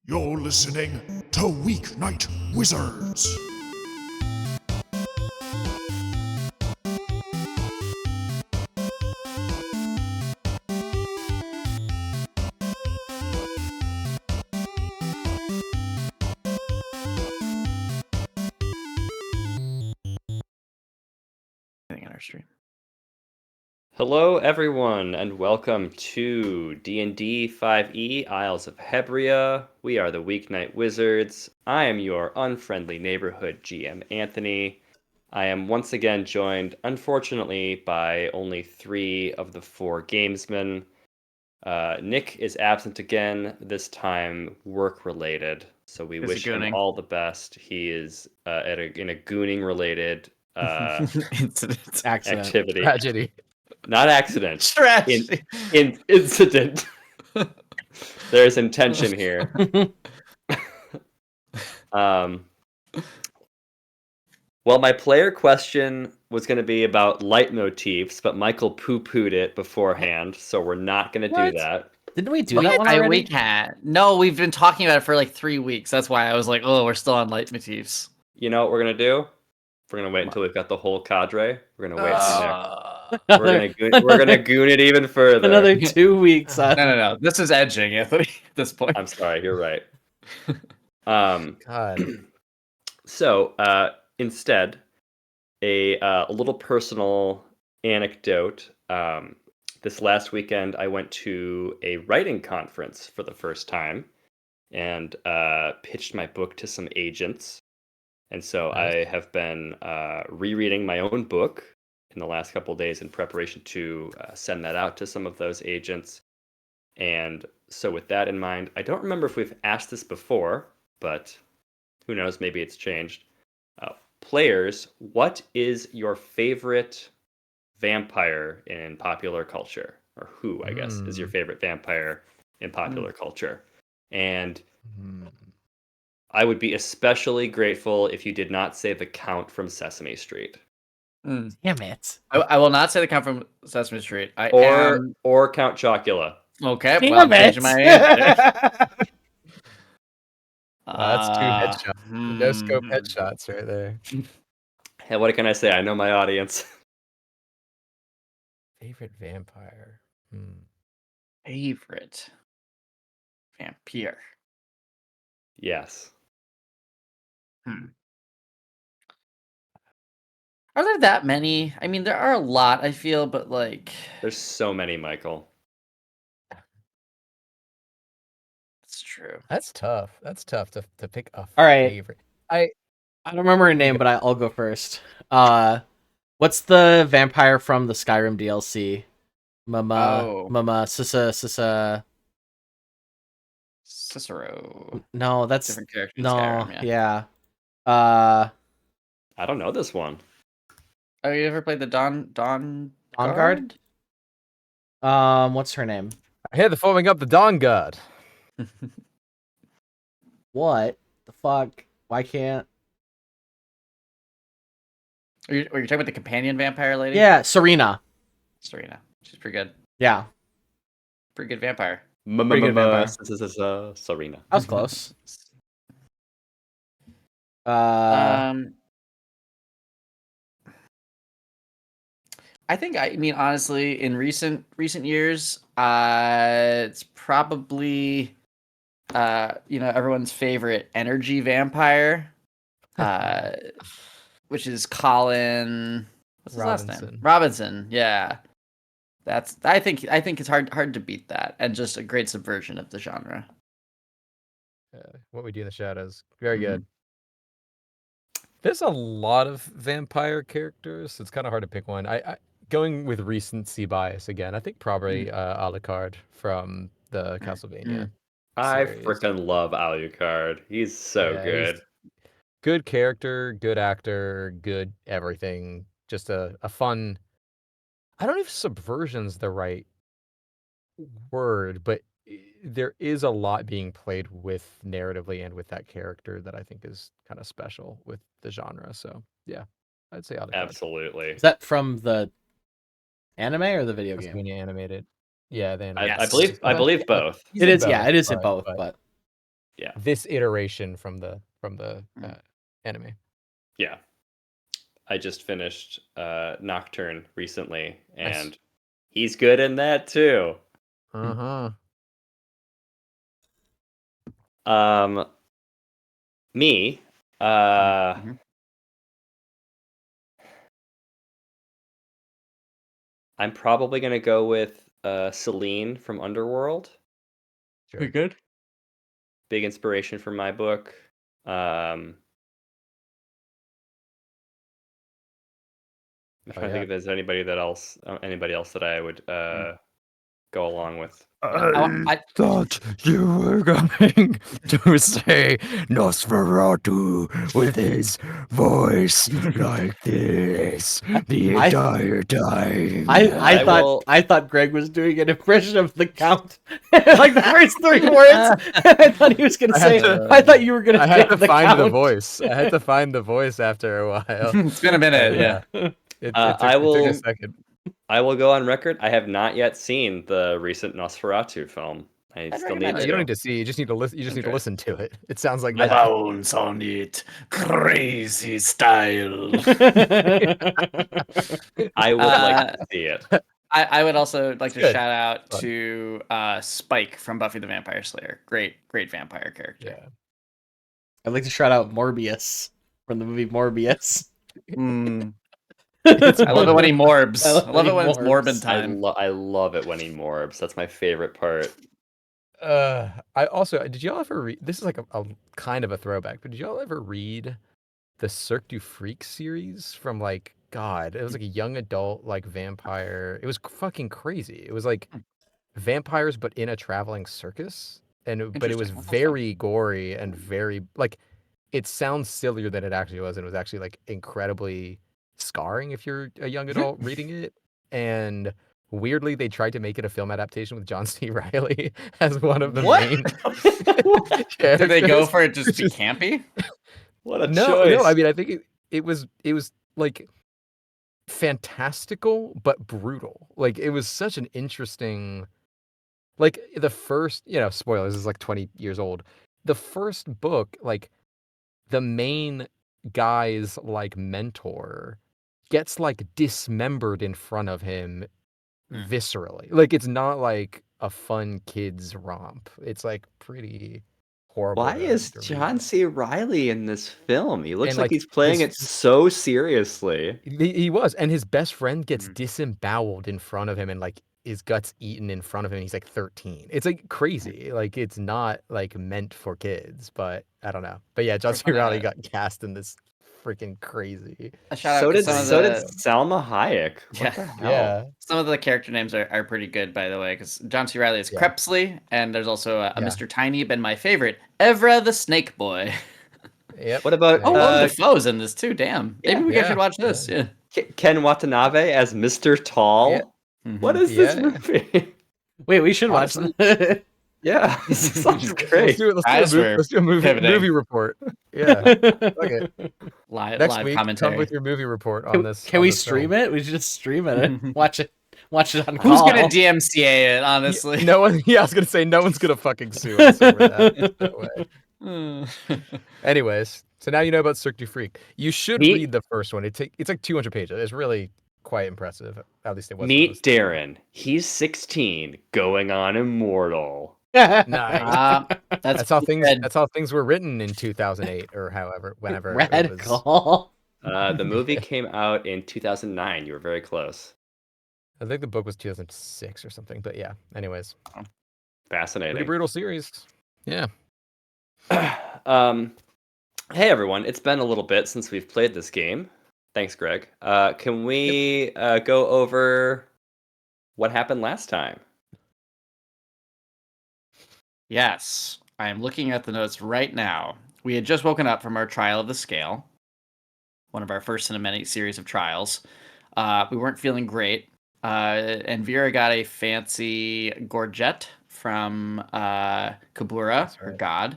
You're listening to Weeknight Wizards. In our stream. Hello, everyone, and welcome to D&D 5e Isles of Hebria. We are the Weeknight Wizards. I am your unfriendly neighborhood GM, Anthony. I am once again joined, unfortunately, by only 3 of the 4 gamesmen. Nick is absent again, this time work-related, so we wish him all the best. He is in a gooning-related Incident. activity. Tragedy. Not accident. Tragedy. Incident. There's intention here. Well, my player question was going to be about leitmotifs, but Michael poo-pooed it beforehand, so we're not going to do that. Didn't we do that one already? We can't. No, we've been talking about it for like 3 weeks. That's why I was like, oh, we're still on leitmotifs. You know what we're going to do? We're going to wait until we've got the whole cadre. We're going to wait we're gonna goon it even further. Another 2 weeks. No. This is edging, Anthony, at this point. I'm sorry, you're right. God. So, instead, a little personal anecdote. This last weekend, I went to a writing conference for the first time and pitched my book to some agents. And so I have been rereading my own book in the last couple of days in preparation to send that out to some of those agents. And so with that in mind, I don't remember if we've asked this before, but who knows, maybe it's changed. Players, what is your favorite vampire in popular culture? Or who, I guess, is your favorite vampire in popular culture? And I would be especially grateful if you did not say the Count from Sesame Street. Damn it. I will not say the Count from Sesame Street. Or Count Chocula. Okay, Damn well, I'm it. changing my answer. That's 2 headshots. No scope headshots right there. Hey, what can I say? I know my audience. Favorite vampire. Favorite vampire. Yes. Are there that many? I mean, there are a lot, I feel, but like... There's so many, Michael. That's true. That's tough. That's tough to pick a favorite. I don't remember her name, but I'll go first. What's the vampire from the Skyrim DLC? Mama, Sissa. Cicero. No, that's different character. In no, Skyrim, yeah. I don't know this one. Oh, you ever played the Dawn Guard? What's her name? I hear the forming up the Dawn Guard. What the fuck? Why can't? Are you talking about the companion vampire lady? Yeah, Serena. Serena. She's pretty good. Yeah. Pretty good vampire. Pretty good vampire. Serena. I was close. I think, I mean, honestly, in recent years, it's probably, everyone's favorite energy vampire, which is Colin. What's his last name? Robinson. Yeah, I think it's hard to beat that, and just a great subversion of the genre. What We Do in the Shadows. Very good. There's a lot of vampire characters, so it's kind of hard to pick one. I going with recency bias again. I think probably Alucard from the Castlevania. I freaking love Alucard. He's so good. Good character, good actor, good everything. Just a fun. I don't know if subversion's the right word, but there is a lot being played with narratively and with that character that I think is kind of special with the genre. So yeah, I'd say Alucard. Absolutely. Is that from the anime or the video game? Animated. Yeah, I believe both. It is. Yeah, it is in both. But this iteration from the anime. Yeah. I just finished Nocturne recently, and Nice. he's good in that too. Me, I'm probably gonna go with Celine from Underworld. Sure. Good. Big inspiration for my book. I'm trying to think if there's anybody else that I would go along with. I thought you were going to say Nosferatu with his voice like this the entire time. I thought Greg was doing an impression of the Count, like the first 3 words. I thought he was gonna say. I thought you were gonna. I had to find Count. the voice. I had to find the voice after a while. It's been a minute. Yeah. It took a second. I will go on record. I have not yet seen the recent Nosferatu film. I still need to. You don't need to see. You just need to listen. You just need to listen to it. It sounds like The bounce on it, crazy style. I would like to see it. I would also like to shout out to Spike from Buffy the Vampire Slayer. Great vampire character. Yeah. I'd like to shout out Morbius from the movie Morbius. I love it when he morbs. I love it when it's morbid time. I love it when he morbs. That's my favorite part. I also did y'all ever read? This is like a kind of a throwback, but did y'all ever read the Cirque du Freak series from like God? It was like a young adult like vampire. It was fucking crazy. It was like vampires but in a traveling circus, but it was very gory and very like it sounds sillier than it actually was, and it was actually like incredibly scarring if you're a young adult reading it. And weirdly, they tried to make it a film adaptation with John C. Reilly as one of the main characters. Did they go for it just be campy? What a choice. No, I mean, I think it was like fantastical but brutal. Like it was such an interesting, like the first, spoilers, is like 20 years old. The first book, like the main guy's like mentor gets like dismembered in front of him viscerally. Like it's not like a fun kids romp. It's like pretty horrible. Why is John C. Reilly in this film? He looks like he's playing it so seriously. He was, and his best friend gets disemboweled in front of him and like his guts eaten in front of him, and he's like 13. It's like crazy. Like it's not like meant for kids, but I don't know. But yeah, John C. Reilly got cast in this freaking crazy. So did Salma Hayek. What the hell? Yeah. Some of the character names are pretty good, by the way, because John C. Reilly is Crepsley, and there's also a Mr. Tiny, and my favorite, Evra the Snake Boy. Yep. What about the foes in this too? Damn. Maybe we should watch this. Yeah. Ken Watanabe as Mr. Tall. Yeah. What is this movie? Wait, we should watch it. Yeah, this sounds great. Let's do a movie report. Yeah. Okay. Live week, commentary. come with your movie report on this. Can we stream it? We should just stream it and watch it on Who's call. gonna DMCA it, honestly? No one. Yeah, I was gonna say no one's gonna fucking sue us over that. No way. Anyways, so now you know about Cirque du Freak. You should read the first one. It's like 200 pages. It's really quite impressive. At least it was. Meet Darren. He's 16, going on immortal. Nice. That's how things were written in 2008 or whenever. Radical. The movie came out in 2009. You were very close. I think the book was 2006 or something. But yeah. Anyways. Fascinating. Pretty brutal series. Yeah. Hey everyone, it's been a little bit since we've played this game. Thanks, Greg. Can we go over what happened last time? Yes, I am looking at the notes right now. We had just woken up from our trial of the scale, one of our first in a many series of trials. We weren't feeling great, and Vera got a fancy gorget from Kabura, her god,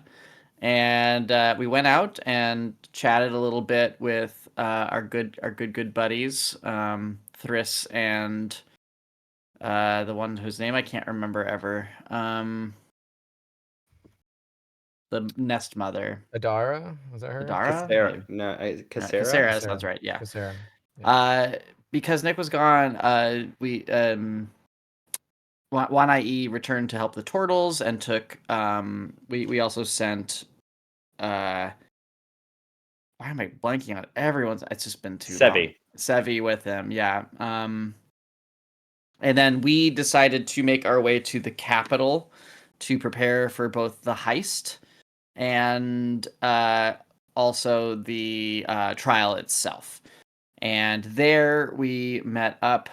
and we went out and chatted a little bit with our good buddies, Thriss and the one whose name I can't remember ever. the nest mother. Adara? Was that her? Adara? Cassera. Maybe. No, Cassera. Cassera? Sounds right. Yeah. Cassera. Yeah. Because Nick was gone, we Wanai returned to help the turtles and took we also sent why am I blanking on everyone's? It's just been too long. Sevi with him, yeah. And then we decided to make our way to the capital to prepare for both the heist and also the trial itself. And there we met up.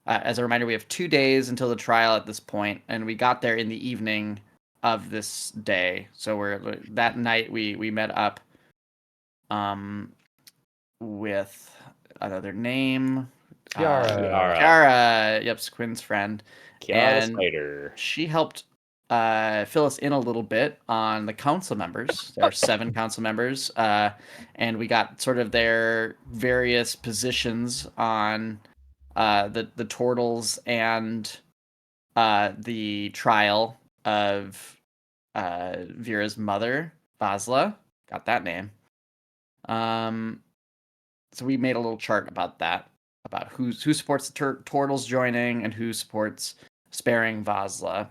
As a reminder, we have 2 days until the trial at this point, and we got there in the evening of this day. So that night we met up with another name. Kiara. Yep, Quinn's friend. Kiara Spider. She helped fill us in a little bit on the council members. There are 7 council members, and we got sort of their various positions on the turtles and the trial of Vera's mother, Basla. Got that name. So we made a little chart about that, about who supports the turtles joining and who supports sparing Vasla.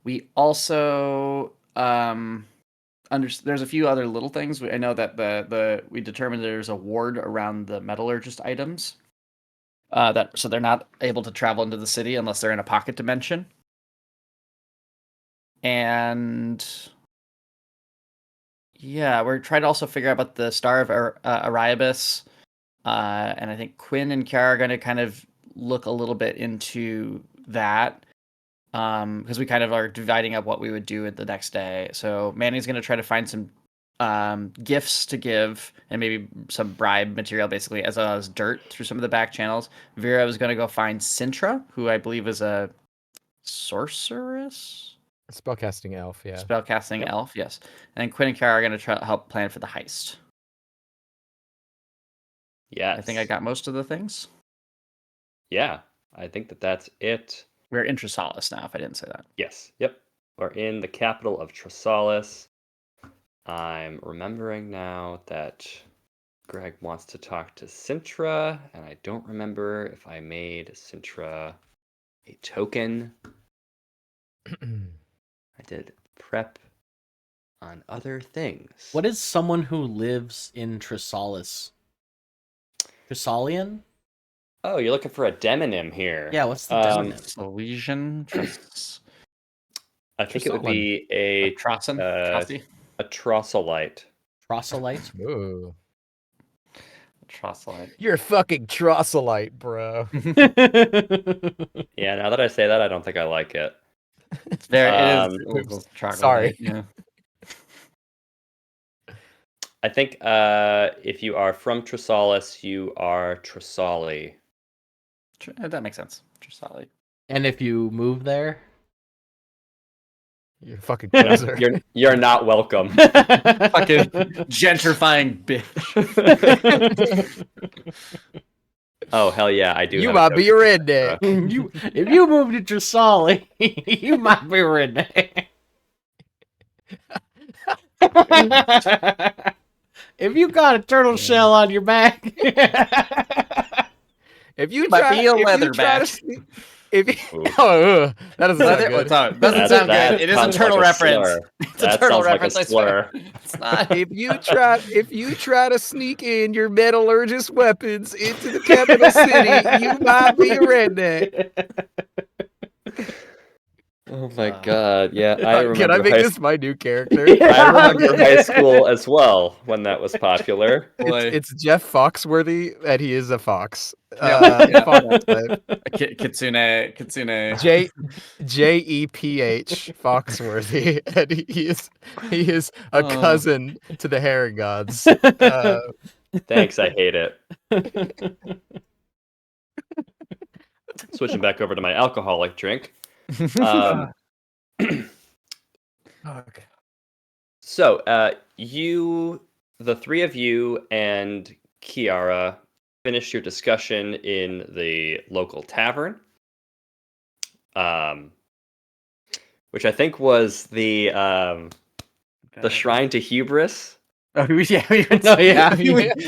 We also there's a few other little things. I know that we determined there's a ward around the metallurgist items. So they're not able to travel into the city unless they're in a pocket dimension. And yeah, we're trying to also figure out about the Star of Erebus. And I think Quinn and Kiara are going to kind of look a little bit into that. Because we kind of are dividing up what we would do the next day. So Manny's going to try to find some gifts to give and maybe some bribe material, basically, as well as dirt through some of the back channels. Vera was going to go find Sintra, who I believe is a sorceress? Spellcasting elf, yeah. Spellcasting elf, yes. And Quinn and Kiara are going to try to help plan for the heist. Yeah. I think I got most of the things. Yeah, I think that's it. We're in Trisalis now, if I didn't say that. Yes. Yep. We're in the capital of Trisalis. I'm remembering now that Greg wants to talk to Sintra, and I don't remember if I made Sintra a token. I did prep on other things. What is someone who lives in Trisalis? Trisalian? Oh, you're looking for a demonym here. Yeah, what's the demonym? Salesian? I think it would be a Trosselite. Proselyte? Ooh. Trosselite. You're a fucking trosselite, bro. Yeah, now that I say that, I don't think I like it. It's very, it is a little troglodyte. Sorry. Yeah. I think if you are from Trisalis, you are Trisali. That makes sense. Trisalis. And if you move there? You're a fucking poser. You're not welcome. Fucking gentrifying bitch. Oh, hell yeah, I do. You might be a redneck. If you move to Trisali, you might be a redneck. If you got a turtle shell on your back, if you might be a leatherback. That doesn't sound good. Doesn't sound good. It is a turtle reference. It's a turtle reference. Like a slur. It's not. If you try to sneak in your metallurgist weapons into the capital city, you might be a redneck. Oh my god! Yeah, I remember. Can I make this my new character? I remember high school as well when that was popular. It's Jeff Foxworthy, and he is a fox. Kitsune. Jeph Foxworthy, and he is a cousin to the Heron Gods. Thanks, I hate it. Switching back over to my alcoholic drink. So, the three of you and Kiara finished your discussion in the local tavern, which I think was the The Shrine to Hubris. Oh, yeah, we went, No, yeah.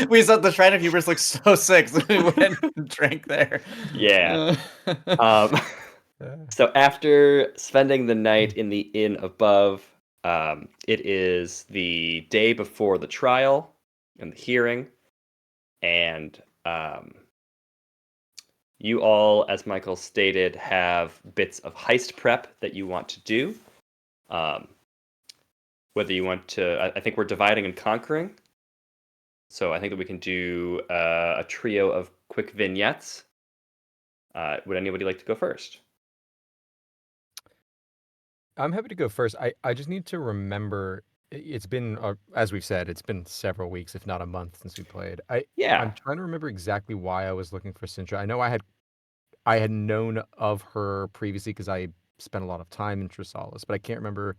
we saw the Shrine of Hubris looks so sick, so we went and drank there. Yeah. Uh, So after spending the night in the inn above, it is the day before the trial and the hearing, and you all, as Michael stated, have bits of heist prep that you want to do. Whether you want to, I think we're dividing and conquering. So I think that we can do a trio of quick vignettes. Would anybody like to go first? I'm happy to go first. I just need to remember. It's been, as we've said, it's been several weeks, if not a month, since we played. Yeah. I'm trying to remember exactly why I was looking for Sintra. I know I had known of her previously because I spent a lot of time in Trisalis, but I can't remember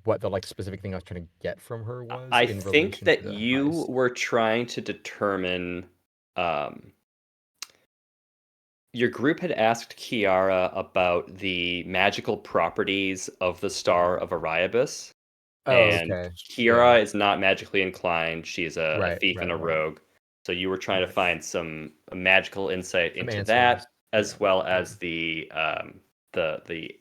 what the specific thing I was trying to get from her was. I in think relation that to the you heist. were trying to determine. Your group had asked Kiara about the magical properties of the Star of Ariabus. Oh, And okay. Kiara Yeah. is not magically inclined. She's a Right, thief and a right. rogue. So you were trying to Right. find some magical insight Some into answers. that, as Yeah. well Yeah. as the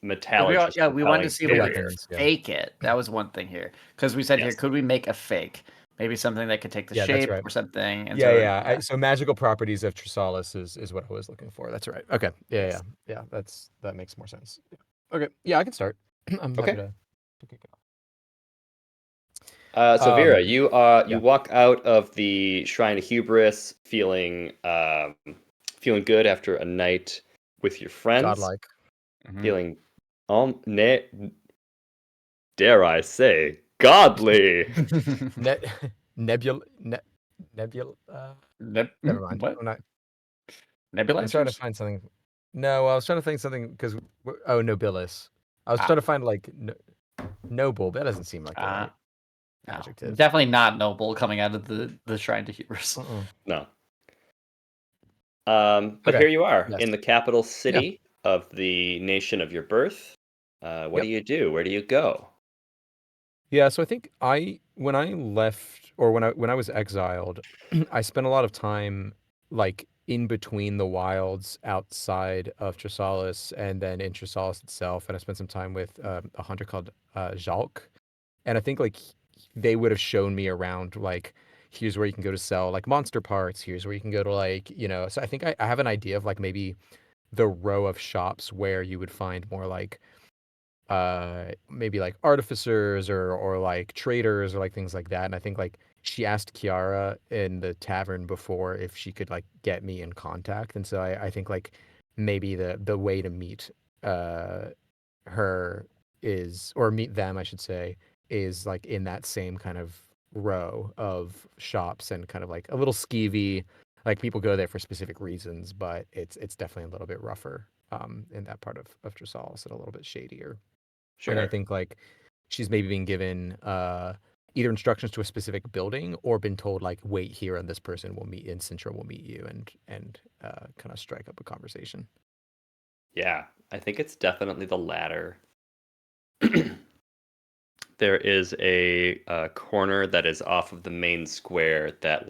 metallurgist. we wanted to see if The we could weapons, yeah. fake it. That was one thing here, because we said here, Yes. could we make a fake? Maybe something that could take the Yeah, that's shape right. or something. And Yeah. So magical properties of Trisalis is what I was looking for. That's right. Okay. Yes. Yeah. That makes more sense. Yeah. Okay. Yeah, I can start. I'm happy Okay. to kick it off. So Vera, you yeah. walk out of the Shrine of Hubris feeling good after a night with your friends. Godlike. Feeling dare I say godly. Nebula. Never mind. What? I'm Nebulizers? trying to find something. No, I was trying to think something because nobilis. I was Ah. trying to find noble. That doesn't seem like the right No, adjective. definitely not noble coming out of the Shrine to Hubris. No. But Okay. here you are Yes. in the capital city of the nation of your birth. What do you do? Where do you go? Yeah, so I think when I left or when I was exiled, I spent a lot of time in between the wilds outside of Trisalis and then in Trisalis itself, and I spent some time with a hunter called Jalk, and I think they would have shown me around here's where you can go to sell monster parts, here's where you can go to so I think I have an idea of maybe the row of shops where you would find more maybe artificers or traders or things like that. And I think she asked Kiara in the tavern before if she could get me in contact. And so I think maybe the way to meet her is, or meet them I should say, is in that same kind of row of shops, and kind of a little skeevy. People go there for specific reasons, but it's definitely a little bit rougher in that part of Trisalis, and a little bit shadier. Sure. And I think she's maybe been given either instructions to a specific building, or been told wait here and this person will meet in Sintra will meet you, and kind of strike up a conversation. Yeah, I think it's definitely the latter. There is a corner that is off of the main square that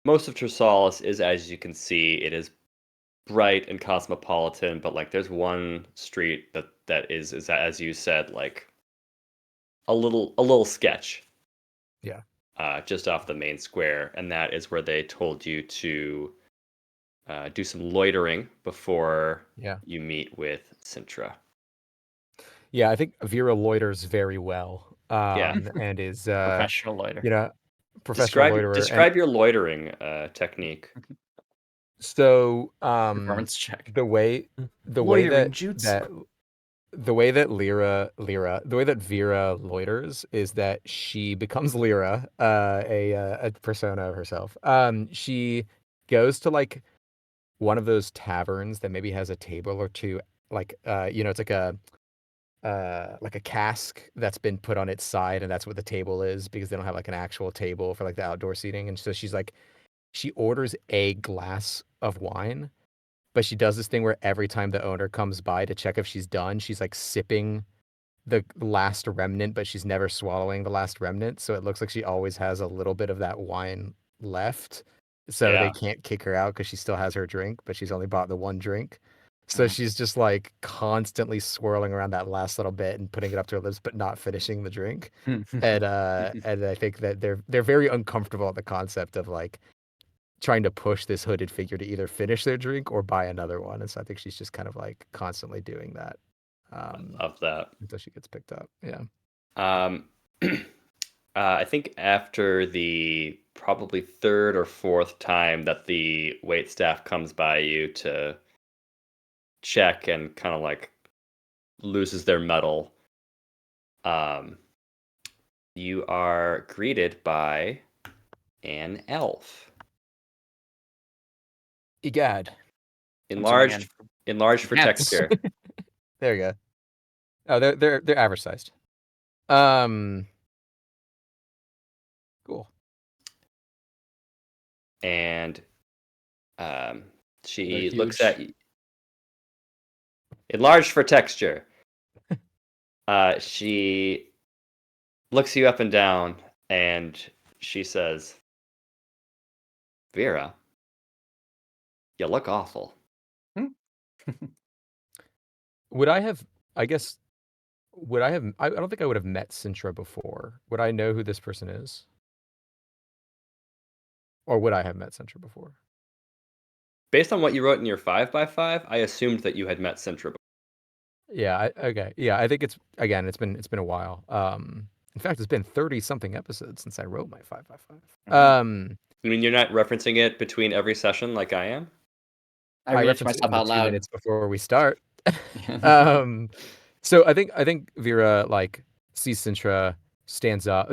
most of Trisalis is, as you can see, it is bright and cosmopolitan, but there's one street that is as you said, a little sketch. Yeah. Just off the main square, and that is where they told you to do some loitering before you meet with Sintra. Yeah, I think Vera loiters very well. And is Professional loiter. Professional loiterer. Describe your loitering technique. So Performance check. the way Loitering that jutsu. the way that the way that Vera loiters is that she becomes Lyra, a persona of herself. She goes to one of those taverns that maybe has a table or two, it's like a cask that's been put on its side, and that's what the table is, because they don't have an actual table for the outdoor seating. And so she orders a glass of wine, but she does this thing where every time the owner comes by to check if she's done, she's sipping the last remnant, but she's never swallowing the last remnant, so it looks like she always has a little bit of that wine left. So they Yeah. can't kick her out because she still has her drink, but she's only bought the one drink. So Mhm. she's just like constantly swirling around that last little bit and putting it up to her lips, but not finishing the drink. And I think that they're very uncomfortable at the concept of like trying to push this hooded figure to either finish their drink or buy another one. And so I think she's just kind of like constantly doing that I love that. until she gets picked up. Yeah. Um, I think after the probably third or fourth time that the wait staff comes by you to check and kind of like loses their mettle, you are greeted by an elf. Egad. Enlarged for Yes. texture. There you go. Oh, they're average sized. Cool. And she They're looks huge. at you. Enlarged for texture. She looks you up and down and she says, Vera, you look awful. Would I have, I guess, would I have, I don't think I would have met Sintra before. Would I know who this person is? Or would I have met Sintra before? Based on what you wrote in your 5x5, I assumed that you had met Sintra. Yeah, okay. Yeah, I think it's been a while. In fact, it's been 30 something episodes since I wrote my 5x5. I mean, you're not referencing it between every session like I am? I read it to reference it myself in the out 2 loud. minutes before we start. So I think Vera like sees Sintra, stands up,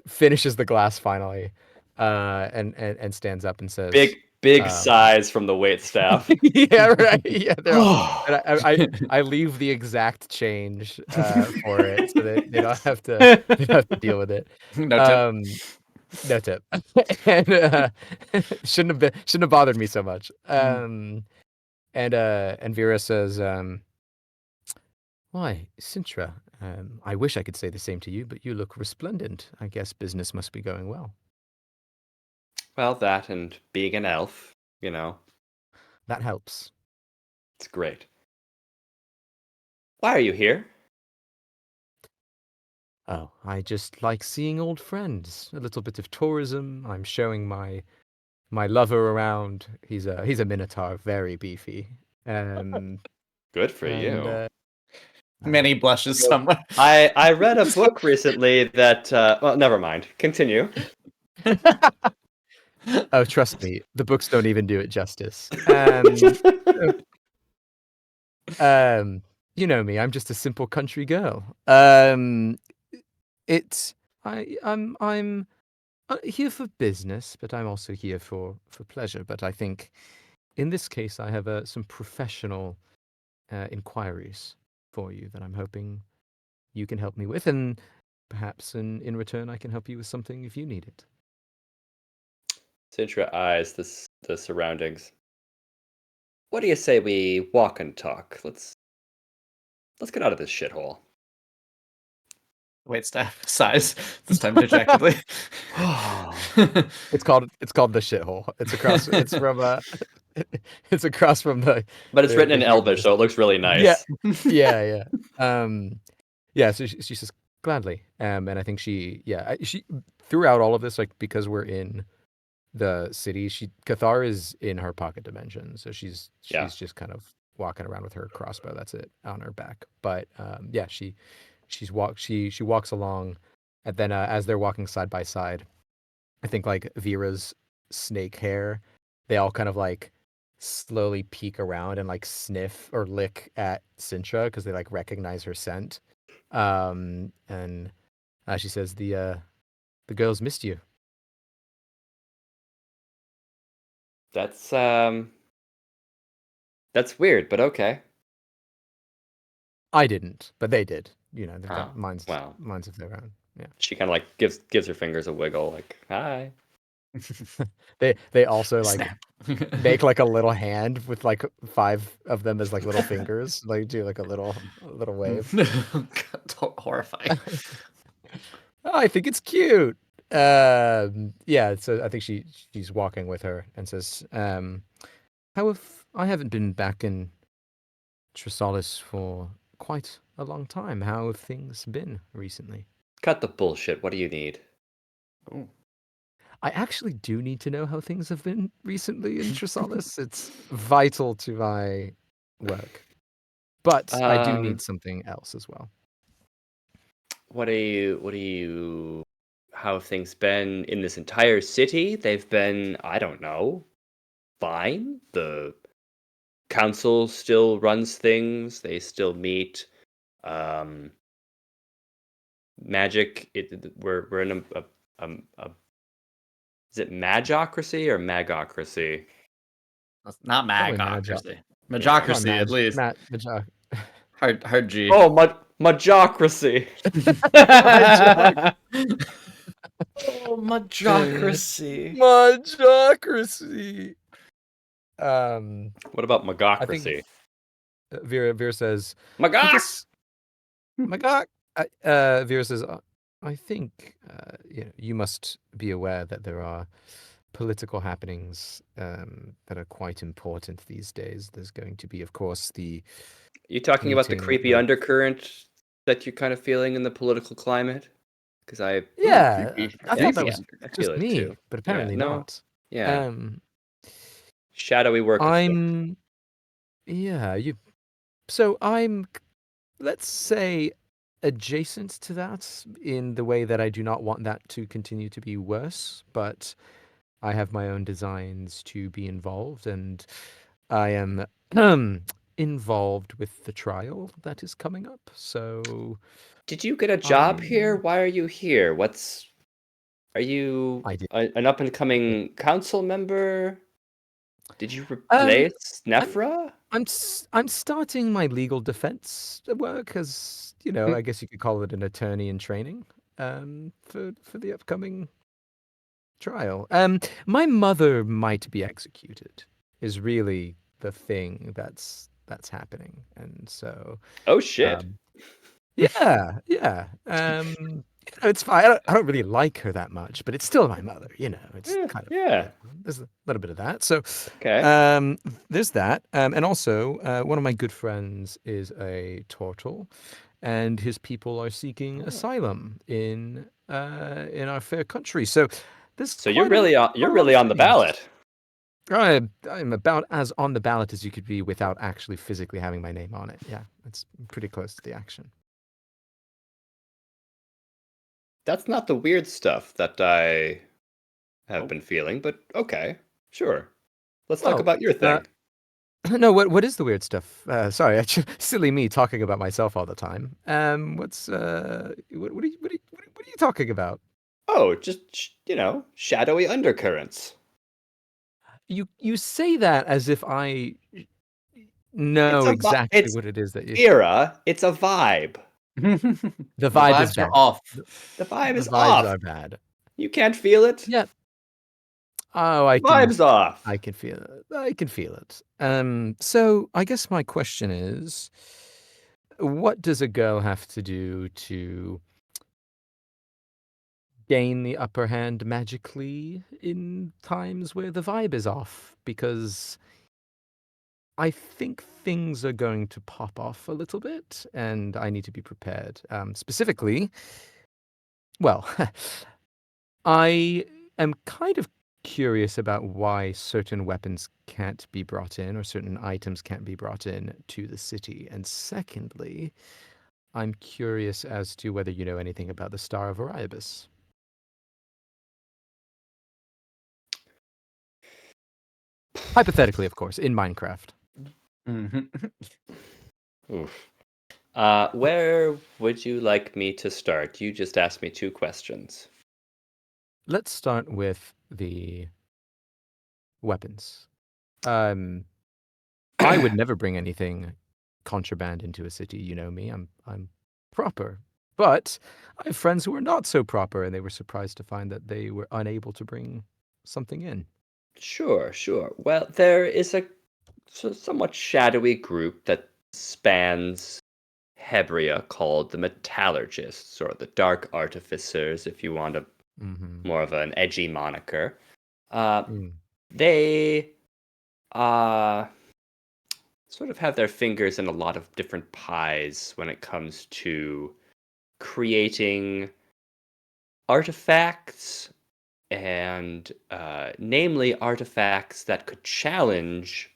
finishes the glass finally, and stands up and says, Big sighs from the wait staff. "Yeah, right. Yeah, they're all." And I leave the exact change for it, so that they don't have to deal with it. No tip. No tip. And shouldn't have bothered me so much. And Vera says, "Why, Sintra, I wish I could say the same to you, but you look resplendent. I guess business must be going well." Well, that and being an elf, you know, That helps. it's great. Why are you here? Oh, I just like seeing old friends. A little bit of tourism. I'm showing my lover around. He's a minotaur, very beefy. Good for you. Many blushes somewhere. I read a book recently that, well, never mind. Continue. Oh, trust me, the books don't even do it justice. You know me. I'm just a simple country girl. I'm here for business, but I'm also here for pleasure. But I think in this case, I have some professional inquiries for you that I'm hoping you can help me with, and perhaps in return, I can help you with something if you need it. Sintra eyes the surroundings. What do you say we walk and talk? Let's get out of this shithole. Wait, staff sighs this time dejectedly. It's called the shithole. It's across. It's from it's across from the. But it's written in the Elvish, so it looks really nice. Yeah. Yeah. So she says gladly. And I think she throughout all of this, like because we're in the city, Cathar is in her pocket dimension, so she's just kind of walking around with her crossbow. That's it on her back. But she walks along, and then as they're walking side by side, I think like Vera's snake hair, they all kind of like slowly peek around and like sniff or lick at Sintra because they like recognize her scent. And she says the girls missed you. That's weird, but okay. I didn't, but they did. You know, they've got Wow. minds of their own. Yeah. She kind of like gives her fingers a wiggle, like hi. They also like Snap. make like a little hand with like 5 of them as like little fingers, like do like a little wave. Horrifying. Oh, I think it's cute. Yeah, so I think she's walking with her and says, how have I haven't been back in Trisalis for quite a long time. How have things been recently? Cut the bullshit. What do you need? Ooh. I actually do need to know how things have been recently in Trisalis. It's vital to my work. But I do need something else as well. What do you how have things been in this entire city? They've been, I don't know, fine. The council still runs things. They still meet. Magic. We're in a is it magocracy or magocracy? That's not Probably magocracy. Yeah. Magocracy, at least. Majok. Hard G. Oh, magocracy. Oh, Majocracy. Majocracy. What about I think magocracy? Vera says, Magok! Magok. Vera says, I think you must be aware that there are political happenings that are quite important these days. There's going to be, of course, the You talking about the meeting creepy of- undercurrent that you're kind of feeling in the political climate? Because I Yeah, creepy. I thought that was I just feel it me, too. but apparently no. not. Yeah. Shadowy work. Yeah, I'm, let's say, adjacent to that in the way that I do not want that to continue to be worse, but I have my own designs to be involved, and I am involved with the trial that is coming up. So, Did you get a job here? I'm- Why are you here? Are you I did. an up and coming council member? Did you Um, replace Nephra? I'm starting my legal defense work as, I guess you could call it an attorney in training, for the upcoming trial. My mother might be executed is really the thing that's happening, and so Oh shit. yeah. It's fine. I don't really like her that much, but it's still my mother. It's kind of yeah. There's a little bit of that. So, Okay. there's that. And also, one of my good friends is a turtle, and his people are seeking asylum in our fair country. So, So you're really on the ballot. I'm about as on the ballot as you could be without actually physically having my name on it. Yeah, it's pretty close to the action. That's not the weird stuff that I have been feeling, but okay, sure. Let's talk about your thing. No, what is the weird stuff? Sorry, silly me talking about myself all the time. What are you talking about? Oh, just shadowy undercurrents. You say that as if I know exactly what it is that you. Era, it's a vibe. The vibe is vibes bad. are off. The vibe is The vibes off. are bad. You can't feel it? Yeah. Oh, Vibe's off. I can feel it. I can feel it. So I guess my question is, what does a girl have to do to gain the upper hand magically in times where the vibe is off? Because I think things are going to pop off a little bit, and I need to be prepared. Specifically, well, I am kind of curious about why certain weapons can't be brought in or certain items can't be brought in to the city. And secondly, I'm curious as to whether you know anything about the Star of Oriabus. Hypothetically, of course, in Minecraft. Oof. Where would you like me to start? You just asked me 2 questions. Let's start with the weapons. I would never bring anything contraband into a city. You know me. I'm proper. But I have friends who are not so proper, and they were surprised to find that they were unable to bring something in. Sure. Well, there is a somewhat shadowy group that spans Hebria called the Metallurgists, or the Dark Artificers, if you want a more of an edgy moniker. They sort of have their fingers in a lot of different pies when it comes to creating artifacts, and namely artifacts that could challenge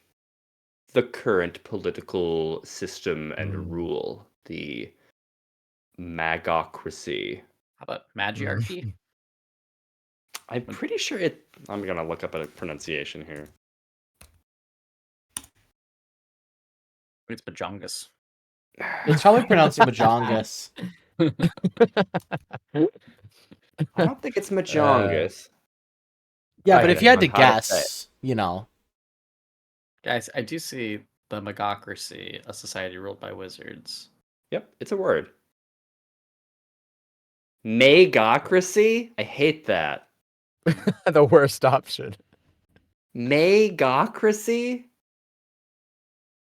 the current political system and rule, the magocracy. How about magiarchy? I'm pretty sure I'm gonna look up a pronunciation here. It's Bajongus. It's probably pronounced Majongus. I don't think it's Majongus. Yeah, but I if you had to don't know how to say it. guess, you know. Guys, I do see the magocracy, a society ruled by wizards. Yep, it's a word. Magocracy? I hate that. The worst option. Magocracy?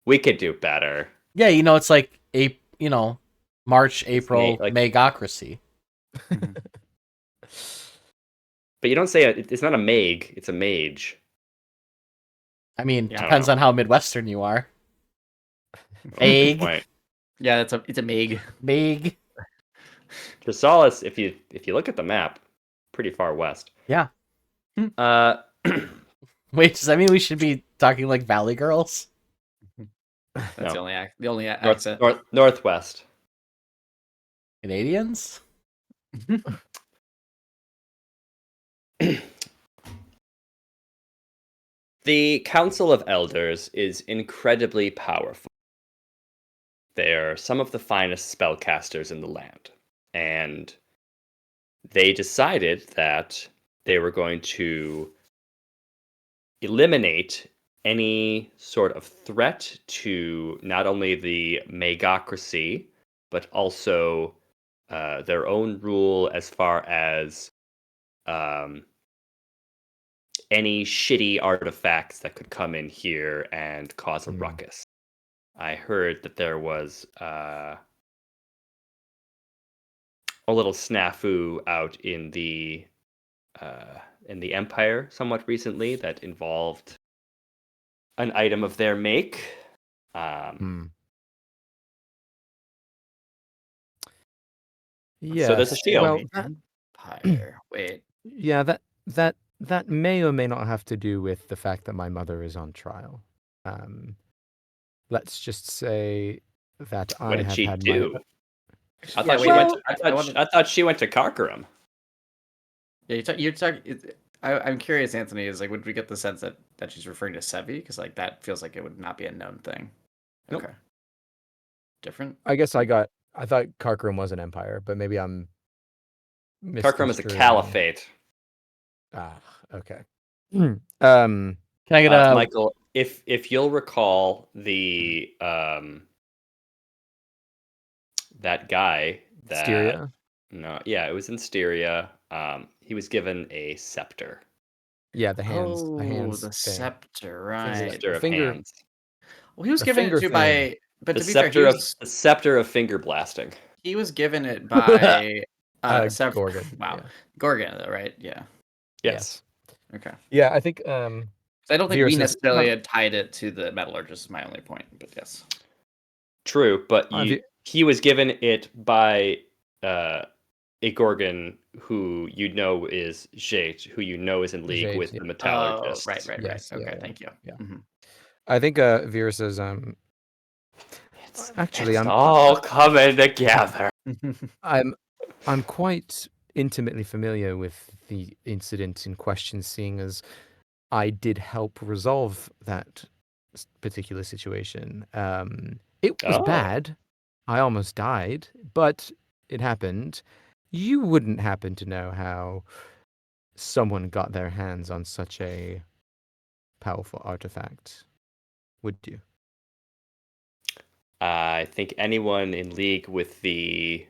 We could do better. Yeah, you know, it's like March, April, like- Magocracy. But you don't say it's not a mag, it's a mage. I mean, Yeah, I depends don't on how Midwestern you are. Good Egg. point. Yeah, it's a meg. Meg. Chrysalis, if you look at the map, pretty far west. Yeah. Uh Wait, does that mean we should be talking like Valley Girls? That's No. the only accent. northwest. Canadians? The Council of Elders is incredibly powerful. They are some of the finest spellcasters in the land, and they decided that they were going to eliminate any sort of threat to not only the magocracy, but also their own rule as far as any shitty artifacts that could come in here and cause a ruckus. I heard that there was a little snafu out in the Empire somewhat recently that involved an item of their make. Yeah. So there's a shield. Well, Empire. Wait. yeah, that may or may not have to do with the fact that my mother is on trial. Let's just say that What I did have she had do? I Yeah, thought she wait, went. wait, I thought she went to Karkarum. Yeah, you're talking. I'm curious, Anthony. Is like, would we get the sense that she's referring to Sevi? Because like that feels like it would not be a known thing. Nope. Okay. Different. I guess I thought Karkarum was an empire, but maybe I'm Karkarum is a misconstruing. caliphate. Ah, okay. Can I get a Michael, if you'll recall the that guy that Styria? No, yeah, it was in Styria. He was given a scepter. Yeah, the hands. Oh, the hands. the thing. scepter, right? Scepter of finger- hands. Well, he was the given it finger to thing. by, but The to be fair, scepter of finger blasting. he was given it by Gorgon. Wow, Yeah. Gorgon, though, right? Yeah. Yes. Okay. Yeah, I think. I don't think Veer we says- necessarily had tied it to the metallurgist. Is my only point, but yes. True, but he was given it by a Gorgon who you know is Jade, who you know is in league Jade, with yeah. the metallurgist. Right. Yes, Okay, yeah, thank you. yeah. Mhm. I think Veer says actually It's all coming together. I'm quite intimately familiar with the incident in question, seeing as I did help resolve that particular situation. It was bad. I almost died, but it happened. You wouldn't happen to know how someone got their hands on such a powerful artifact, would you? I think anyone in league with the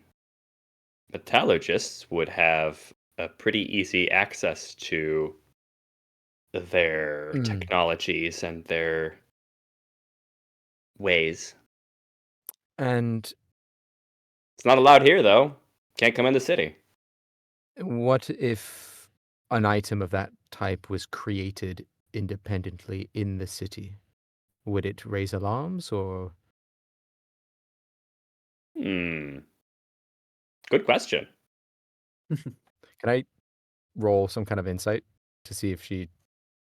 metallurgists would have a pretty easy access to their technologies and their ways. And It's not allowed here, though. Can't come in the city. what if an item of that type was created independently in the city? Would it raise alarms or? Good question. Can I roll some kind of insight to see if she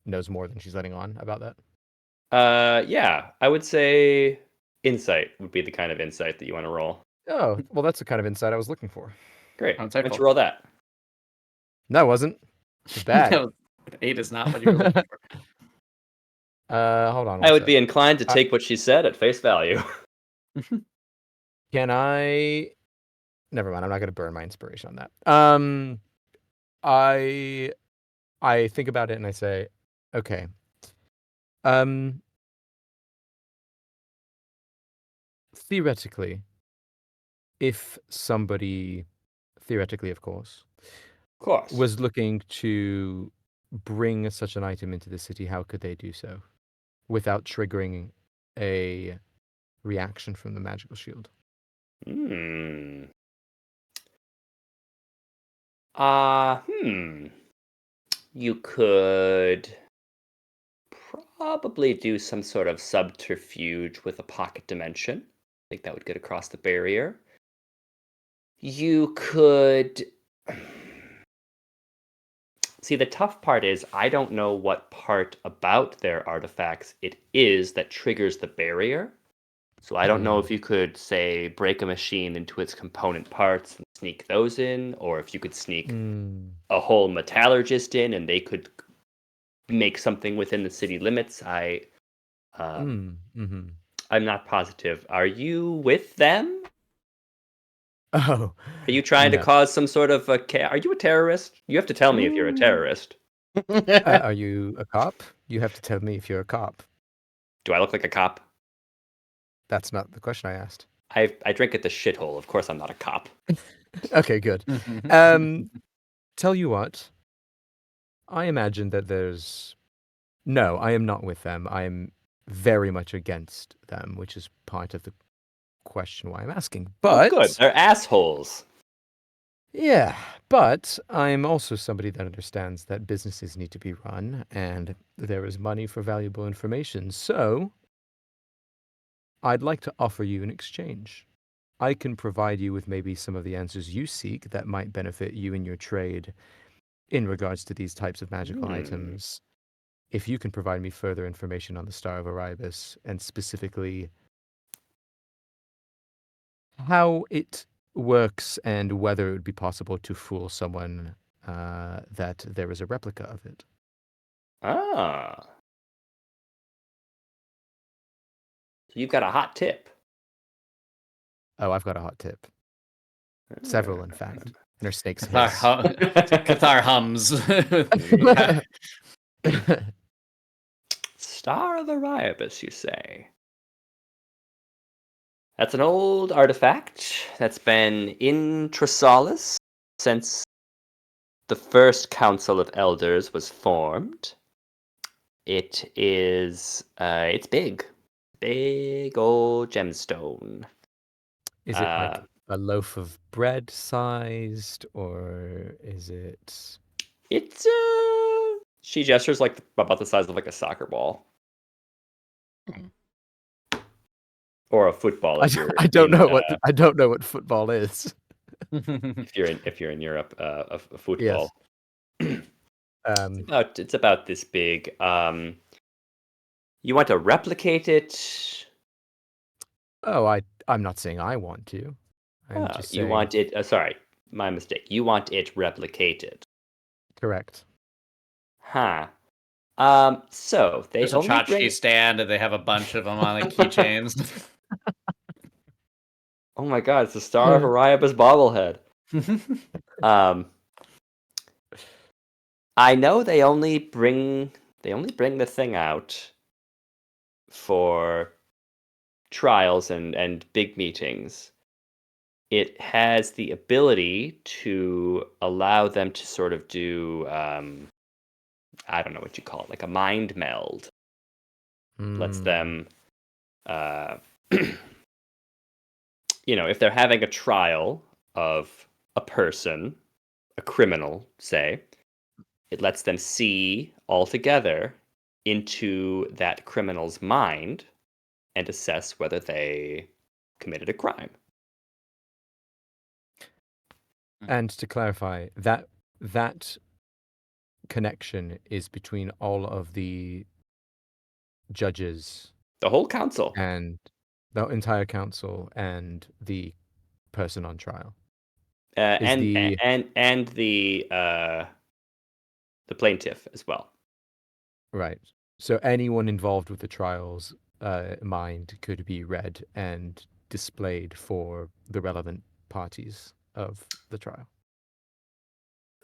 knows more than she's letting on about that? Yeah, I would say insight would be the kind of insight that you want to roll. Oh, well, that's the kind of insight I was looking for. Great. Why don't Insightful. you roll that? No, it wasn't. It was bad. No, 8 is not what you were looking for. Hold on. I would be inclined to take what she said at face value. Can I? Never mind. I'm not going to burn my inspiration on that. I think about it and I say, okay. Theoretically, if somebody, theoretically, of course, was looking to bring such an item into the city, how could they do so without triggering a reaction from the magical shield? You could probably do some sort of subterfuge with a pocket dimension. I think that would get across the barrier. You could... See, the tough part is I don't know what part about their artifacts it is that triggers the barrier. So I don't know if you could, say, break a machine into its component parts and sneak those in, or if you could sneak a whole metallurgist in and they could make something within the city limits. I'm not positive. Are you with them? Oh. Are you trying to cause some sort of are you a terrorist? You have to tell me if you're a terrorist. Are you a cop? You have to tell me if you're a cop. Do I look like a cop? That's not the question I asked. I drink at the shithole. Of course I'm not a cop. Okay, good. Tell you what. I imagine that there's... No, I am not with them. I am very much against them, which is part of the question why I'm asking. But good. They're assholes. Yeah, but I'm also somebody that understands that businesses need to be run and there is money for valuable information. So I'd like to offer you an exchange. I can provide you with maybe some of the answers you seek that might benefit you in your trade in regards to these types of magical items. If you can provide me further information on the Star of Erebus and specifically how it works and whether it would be possible to fool someone that there is a replica of it. So you've got a hot tip. Oh, I've got a hot tip. Several, in fact. And her snakes Cathar, Cathar hums. Star of Erebus, you say? That's an old artifact that's been in Trisalis since the first Council of Elders was formed. It is, it's big. Big old gemstone. Is it like a loaf of bread sized, or is it... It's, she gestures like about the size of like a soccer ball. Or a football. I don't know what football is. if you're in Europe, a football. Yes. It's about this big. You want to replicate it? Oh, I'm not saying I want to. I'm just saying... You want it. Sorry, my mistake. You want it replicated. Correct. Huh. So they There's a tchotchke stand, and they have a bunch of them on like keychains. Oh my god! It's the Star of Erebus bobblehead. I know they only bring the thing out for trials and big meetings. It has the ability to allow them to sort of do I don't know what you call it, like a mind meld. Lets Hmm. them, if they're having a trial of a person, a criminal, say, it lets them see all together into that criminal's mind and assess whether they committed a crime. And to clarify, that connection is between all of the judges The whole council. and the entire council and the person on trial. Is and the and the plaintiff as well. right. So anyone involved with the trial's mind could be read and displayed for the relevant parties of the trial.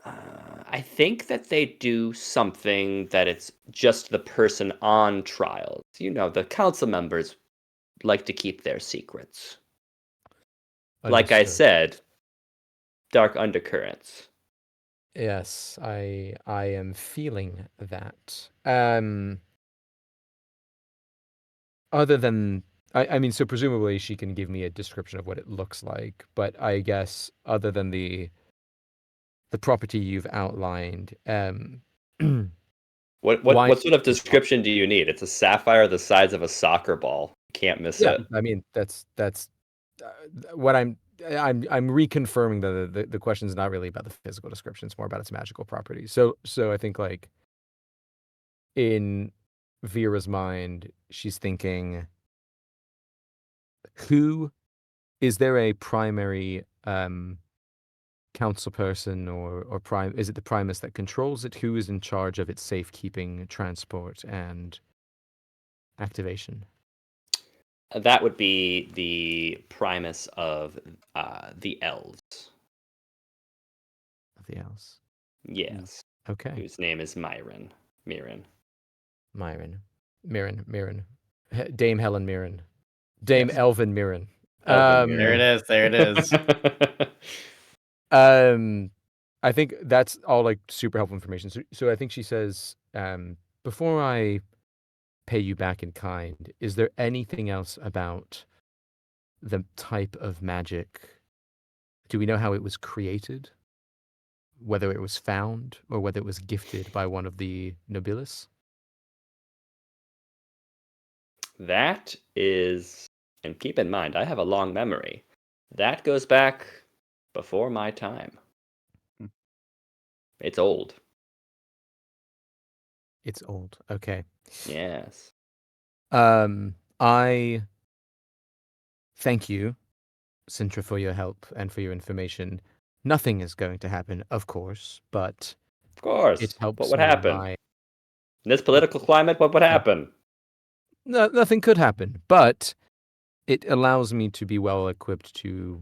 I think that they do something that it's just the person on trial. The council members like to keep their secrets. Like I Understood. said, dark undercurrents. Yes, I am feeling that. Other than I mean, so presumably she can give me a description of what it looks like, but I guess other than the property you've outlined, What what why? what sort of description do you need? It's a sapphire the size of a soccer ball. You can't miss Yeah, it. I mean that's what I'm reconfirming the question is not really about the physical description; it's more about its magical properties. So I think like in Vera's mind, she's thinking, who is there a primary council person or prime? Is it the primus that controls it? Who is in charge of its safekeeping, transport, and activation? That would be the primus of the elves. Of the else. Yes. Okay. Whose name is Myron. Mirren. Mirren. Dame Helen Mirren. Dame Yes. Elvin Mirren. Elven There it Mirren. is. There it is. I think that's all like super helpful information. So I think she says, before I pay you back in kind, is there anything else about the type of magic? Do we know how it was created? Whether it was found or whether it was gifted by one of the nobilis? That is, and keep in mind, I have a long memory. That goes back before my time. It's old. It's old. Okay. Yes. I thank you, Sintra, for your help and for your information. Nothing is going to happen, of course, but Of course. it What helps would me happen? by In this political climate, what would happen? no, nothing could happen, but it allows me to be well equipped to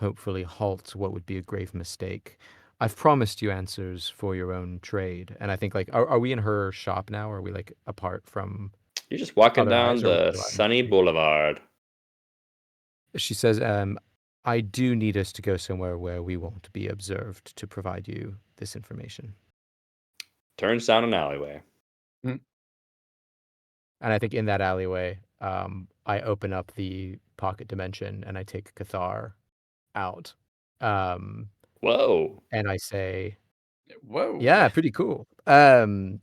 hopefully halt what would be a grave mistake. I've promised you answers for your own trade, and I think like are we in her shop now? Or are we like apart from You're just walking other eyes? down Or are we the still out in the sunny street? boulevard. She says, I do need us to go somewhere where we won't be observed to provide you this information. Turns down an alleyway. And I think in that alleyway, I open up the pocket dimension and I take Cathar out. Whoa. And I say, Whoa. yeah, pretty cool. Whoa,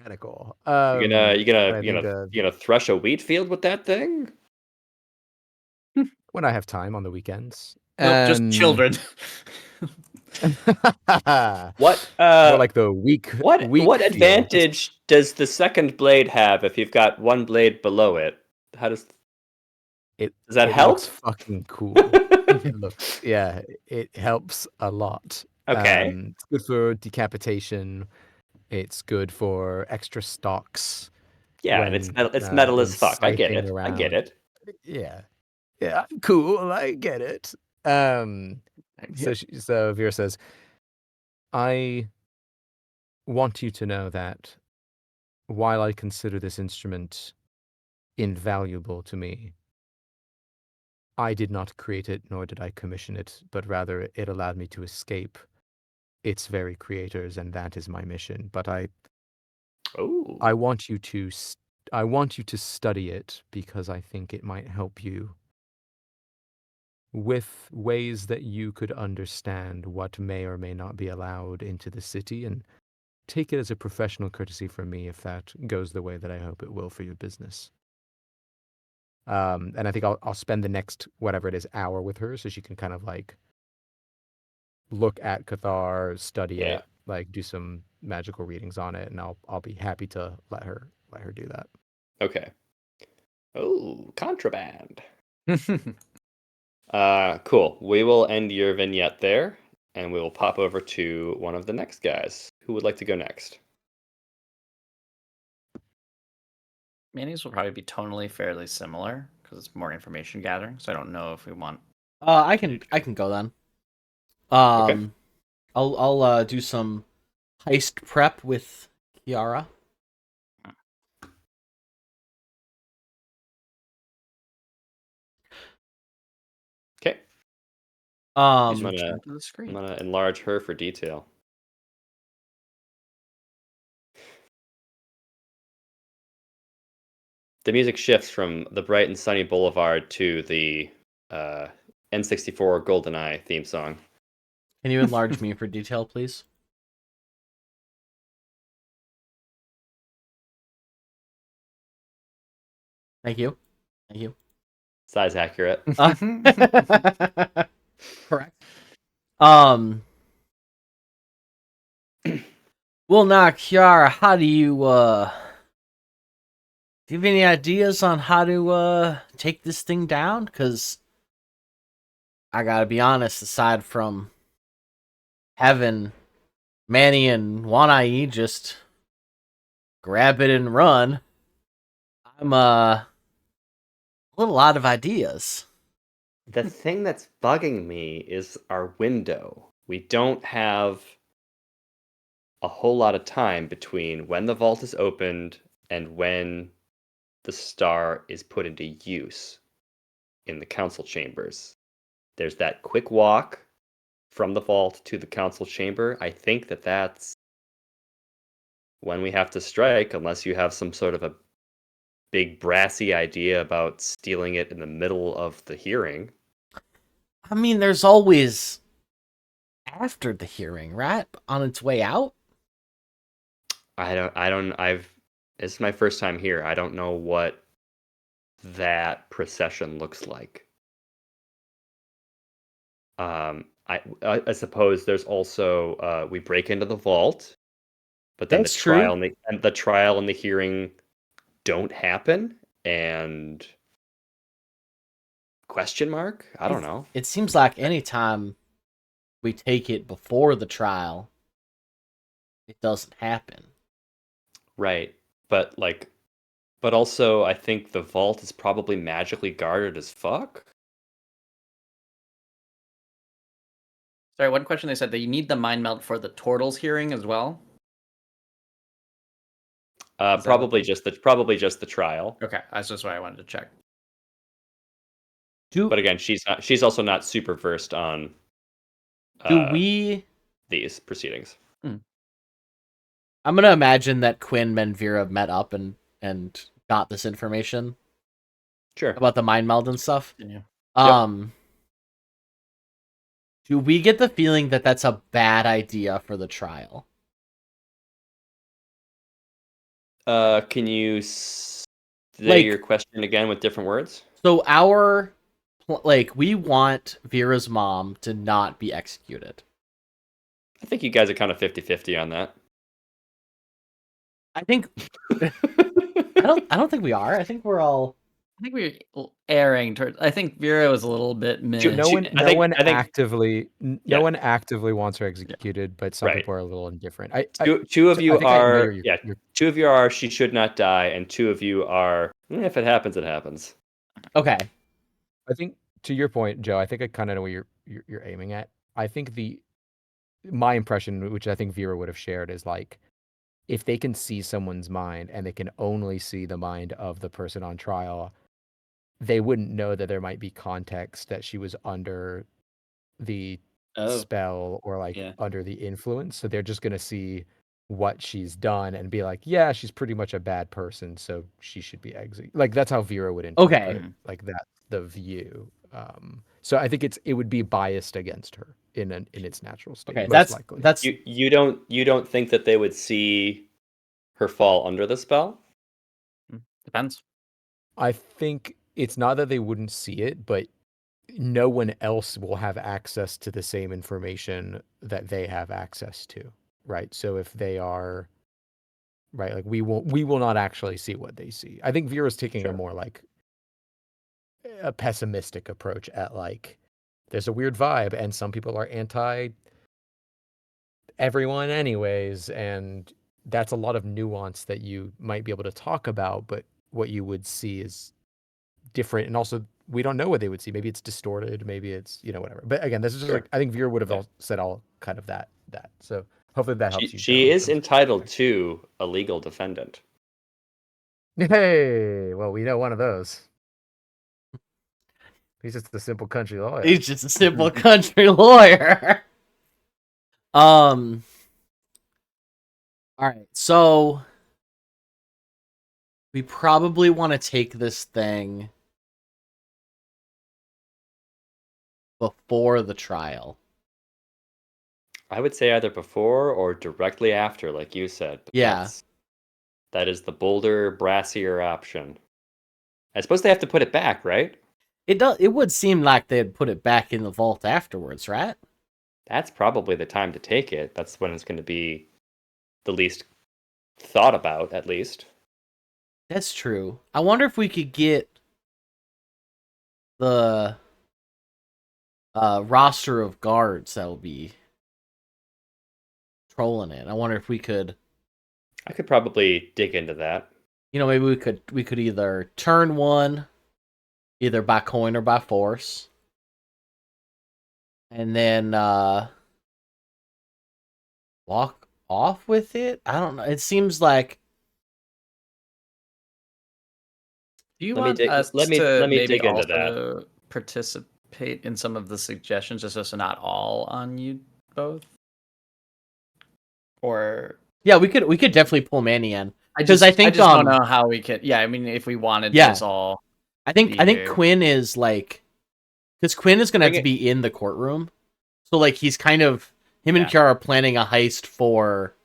radical. You gonna you But gonna I you think gonna you gonna thresh a wheat field with that thing? when I have time on the weekends. Nope, just children. What More like the weak what field. advantage does the second blade have if you've got one blade below it? How does It that it help? looks fucking cool. It helps a lot. Okay. It's good for decapitation. It's good for extra stocks Yeah, and it's metal when as fuck. I get scything it. I get around. it. Yeah, yeah, cool. I get it. Yeah. So Vera says, I want you to know that while I consider this instrument invaluable to me, I did not create it, nor did I commission it, but rather it allowed me to escape its very creators, and that is my mission. But I Oh, want you to I want you to study it because I think it might help you with ways that you could understand what may or may not be allowed into the city, and take it as a professional courtesy from me if that goes the way that I hope it will for your business. And I think I'll spend the next whatever it is hour with her so she can kind of like look at Cathar, study yeah. it, like do some magical readings on it, and I'll be happy to let her do that. Okay. Oh, contraband. Cool. We will end your vignette there, and we will pop over to one of the next guys. Who would like to go next? Manny's will probably be tonally fairly similar because it's more information gathering. So I don't know if we want. I can go then. Okay. I'll do some heist prep with Kiara. Okay. Um, I'm Jump to the gonna screen. enlarge her for detail. The music shifts from the bright and sunny boulevard to the N64 GoldenEye theme song. can you enlarge me for detail, please? Thank you. Thank you. Size accurate. Correct. Well, now, Kiara, how do you do you have any ideas on how to take this thing down? Because I gotta be honest, aside from having Manny and Wanai just grab it and run, I'm a little out of ideas. The thing that's bugging me is our window. We don't have a whole lot of time between when the vault is opened and when the star is put into use in the council chambers. There's that quick walk from the vault to the council chamber. I think that's when we have to strike, unless you have some sort of a big brassy idea about stealing it in the middle of the hearing. I mean, there's always after the hearing, right? On its way out? This is my first time here. I don't know what that procession looks like. I suppose there's also we break into the vault, but then That's true. the trial and the hearing don't happen, and question mark? I don't know. It seems like anytime we take it before the trial, it doesn't happen. Right. But also I think the vault is probably magically guarded as fuck. Sorry, one question they said that you need the mind meld for the Tortles hearing as well. Probably just the trial. Okay, that's just what I wanted to check. But again, she's also not super versed on these proceedings. I'm gonna imagine that Quinn and Vera met up and got this information. Sure. About the mind meld and stuff. Yeah. Do we get the feeling that that's a bad idea for the trial? Can you say your question again with different words? So we want Vera's mom to not be executed. I think you guys are kind of 50-50 on that. I think I don't think we are. I think we're all. I think we're erring towards. I think Vera was a little bit meh. No one actively wants her executed, but some people are a little indifferent. Two of you are she should not die, and two of you are if it happens, it happens. Okay. I think to your point, Joe, I think I kind of know what you're aiming at. I think my impression, which I think Vera would have shared, is like if they can see someone's mind and they can only see the mind of the person on trial, they wouldn't know that there might be context that she was under the spell or like Yeah. under the influence. So they're just gonna see what she's done and be like, yeah, she's pretty much a bad person, so she should be executed. Like that's how Vera would interpret Okay. like that's the view. So I think it would be biased against her in its natural state, Okay, most likely. that's You don't think that they would see her fall under the spell? Depends. I think it's not that they wouldn't see it, but no one else will have access to the same information that they have access to, right? So if they are right, like we will not actually see what they see. I think Vera's taking a Sure. more like a pessimistic approach at like there's a weird vibe and some people are anti everyone anyways, and that's a lot of nuance that you might be able to talk about, but what you would see is different. And also we don't know what they would see. Maybe it's distorted, maybe it's, whatever. But again, this is just Sure. like I think Vera would have Yeah. said all kind of that. So hopefully that helps you. She Joe, in is terms of- entitled to a legal defendant. Hey, well, we know one of those. He's just a simple country lawyer. he's just a simple country lawyer. All right, so we probably want to take this thing before the trial. I would say either before or directly after, like you said. Yeah. That is the bolder, brassier option. I suppose they have to put it back, right? It would seem like they'd put it back in the vault afterwards, right? That's probably the time to take it. That's when it's going to be the least thought about, at least. That's true. I wonder if we could get the roster of guards that'll be trolling it. I wonder if we could, I could probably dig into that. maybe we could either turn one, either by coin or by force, and then walk off with it. I don't know. It seems like Do you Let me want dig- us let me- to let me maybe dig into also participate in some of the suggestions, just so it's not all on you both? Or yeah, we could definitely pull Manny in. I 'Cause just I think, don't know how we could. Yeah, I mean, if we wanted Yeah. this all, I think here. Quinn is like, because Quinn is gonna have Bring to it- be in the courtroom, so like he's kind of him and Yeah. Kiara are planning a heist for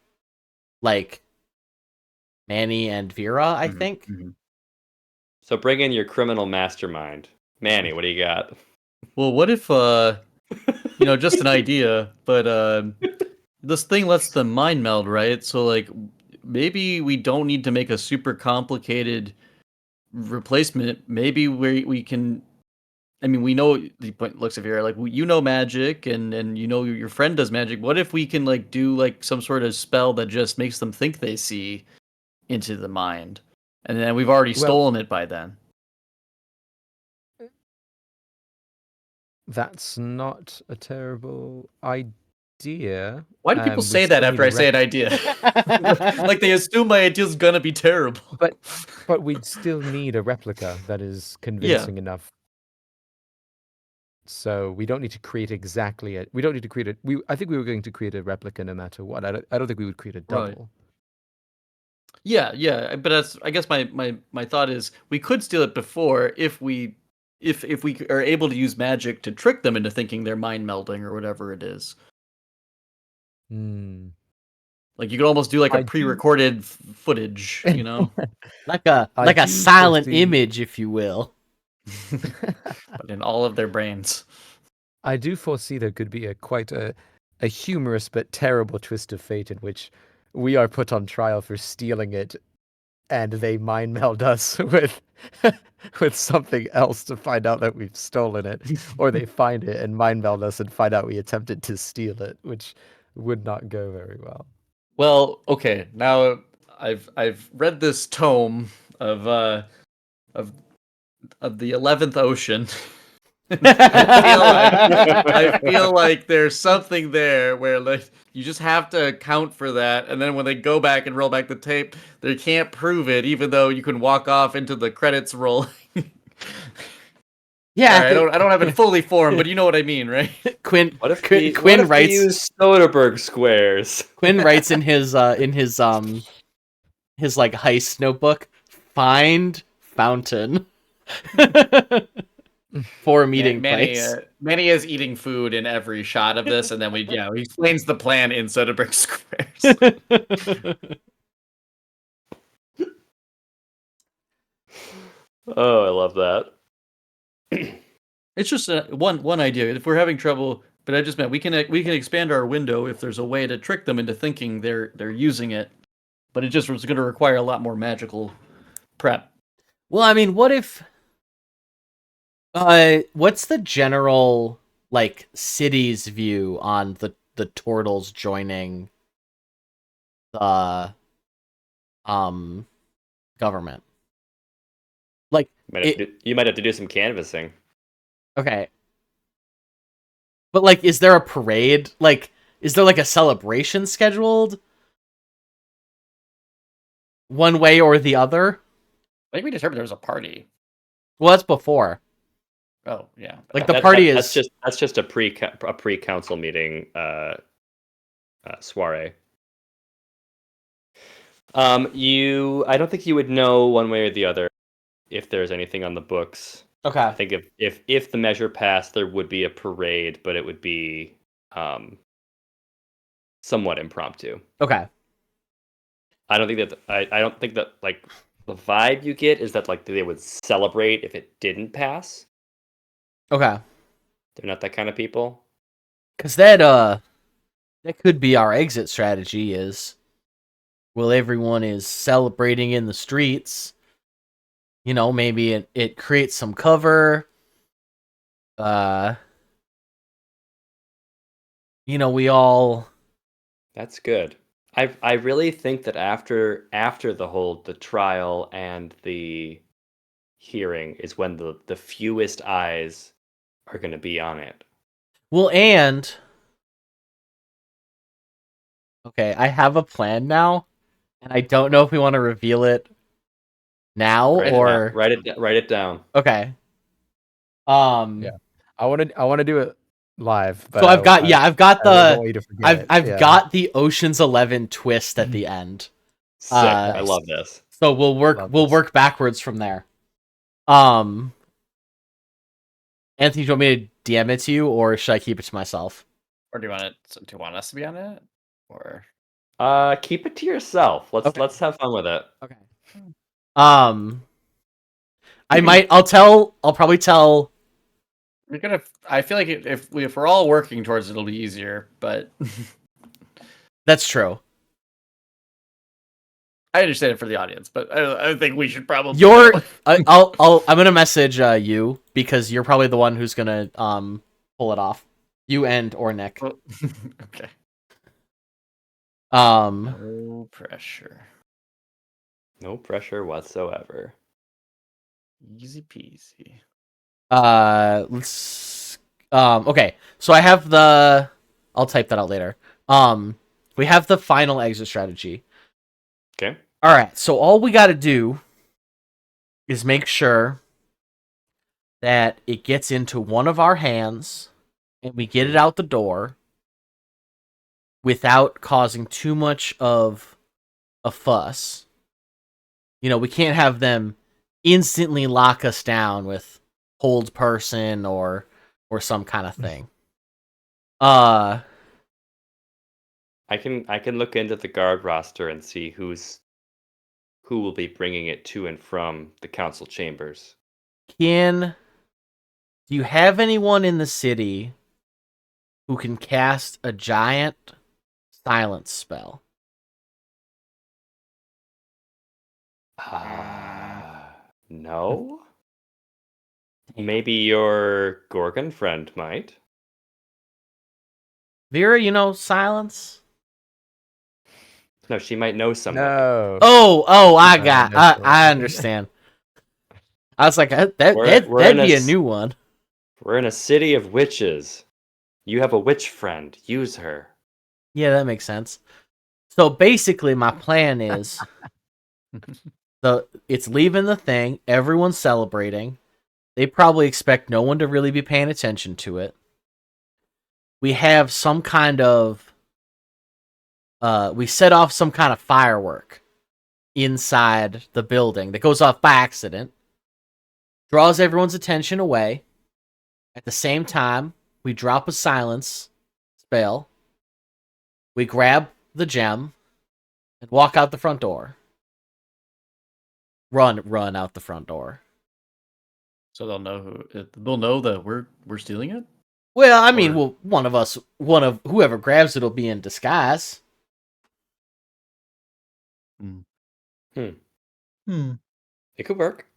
like Manny and Vera. I Mhm, think. mhm. So bring in your criminal mastermind. Manny, what do you got? Well, what if just an idea, but this thing lets them mind meld, right? So like maybe we don't need to make a super complicated replacement. Maybe we can. I mean, we know the point looks of here like magic, and your friend does magic. What if we can like do like some sort of spell that just makes them think they see into the mind, and then we've already Well- stolen it by then. That's not a terrible idea. Why do people We say that still after need I a say an idea? Like they assume my idea is gonna be terrible. But we'd still need a replica that is convincing enough. So we don't need to create exactly it. We don't need to create it. I think we were going to create a replica no matter what. I don't think we would create a Right. double. Yeah, but that's I guess my thought is we could steal it before if we are able to use magic to trick them into thinking they're mind melding or whatever it is. Hmm. Like you could almost do like I a do- pre-recorded footage, you know, like a I do silent foresee- image, if you will. but in all of their brains. I do foresee there could be quite a humorous but terrible twist of fate in which we are put on trial for stealing it, and they mind meld us with with something else to find out that we've stolen it, or they find it and mind meld us and find out we attempted to steal it, which would not go very well. Well, okay, now I've read this tome of the 11th Ocean. I feel like there's something there where like you just have to account for that, and then when they go back and roll back the tape, they can't prove it, even though you can walk off into the credits rolling. Yeah, Sorry, I don't have it fully formed, but you know what I mean, right? Quinn. What if Quinn, we, Quinn what if writes. we use Soderbergh squares? Quinn writes in his his like heist notebook. Find fountain for meeting place. Manny is eating food in every shot of this, and then he explains the plan in Soderbergh squares. Oh, I love that. It's just one idea. If we're having trouble, but I just meant we can expand our window if there's a way to trick them into thinking they're using it, but it just was going to require a lot more magical prep. Well, I mean, what if what's the general like city's view on the turtles joining the government? Like You might have to do some canvassing. okay. But like is there a parade? Like is there like a celebration scheduled? One way or the other? I think we determined there was a party. Well, that's before. Oh yeah, Like the party that's just a pre council meeting soiree. I don't think you would know one way or the other if there's anything on the books. okay. I think if the measure passed, there would be a parade, but it would be somewhat impromptu. Okay. I don't think that like the vibe you get is that like they would celebrate if it didn't pass. Okay. They're not that kind of people. Cause that could be our exit strategy is while everyone is celebrating in the streets, you know, maybe it creates some cover. You know, we all That's good. I really think that after the trial and the hearing is when the fewest eyes are going to be on it. well and okay, I have a plan now, and I don't know if we want to reveal it now or write it down. okay. Yeah. I want to do it live. But So I've got I've got the Ocean's 11 twist at the end. Sick. I love this. So we'll work backwards from there. Anthony, do you want me to DM it to you, or should I keep it to myself? Or do you want us to be on it? Or Keep it to yourself. Let's have fun with it. Okay. I'll probably tell. I feel like if we're all working towards it, it'll be easier. But That's true. I understand it for the audience, but I think we should probably. I'm gonna message you because you're probably the one who's gonna pull it off. You or Nick. Okay. No pressure. No pressure whatsoever. Easy peasy. Let's okay. So I have I'll type that out later. We have the final exit strategy. Okay. All right. So all we got to do is make sure that it gets into one of our hands and we get it out the door without causing too much of a fuss. You know, we can't have them instantly lock us down with hold person or some kind of thing. I can look into the guard roster and see who will be bringing it to and from the council chambers. Do you have anyone in the city who can cast a giant silence spell? No. Maybe your Gorgon friend might. Vera, you know silence? No, she might know someone. No. Oh, I understand. I was like, that'd be a new one. We're in a city of witches. You have a witch friend. Use her. Yeah, that makes sense. So basically, my plan is it's leaving the thing. Everyone's celebrating. They probably expect no one to really be paying attention to it. We have some kind of we set off some kind of firework inside the building that goes off by accident, draws everyone's attention away. At the same time, we drop a silence spell. We grab the gem and walk out the front door. Run out the front door. So they'll know that we're stealing it. Well, I mean, Or- one of whoever grabs it will be in disguise. It could work.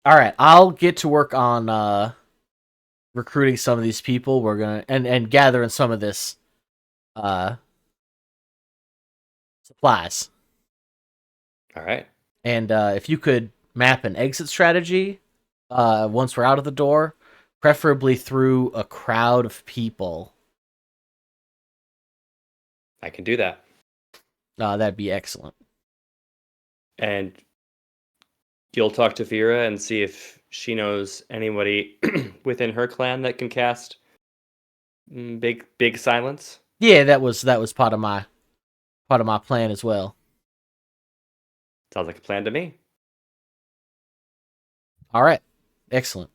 All right, I'll get to work on recruiting some of these people. We're gonna and gathering some of this supplies. All right. And if you could map an exit strategy once we're out of the door, preferably through a crowd of people, I can do that. that'd be excellent. And you'll talk to Vera and see if she knows anybody within her clan that can cast big silence. Yeah, that was part of my plan as well. Sounds like a plan to me. All right, excellent.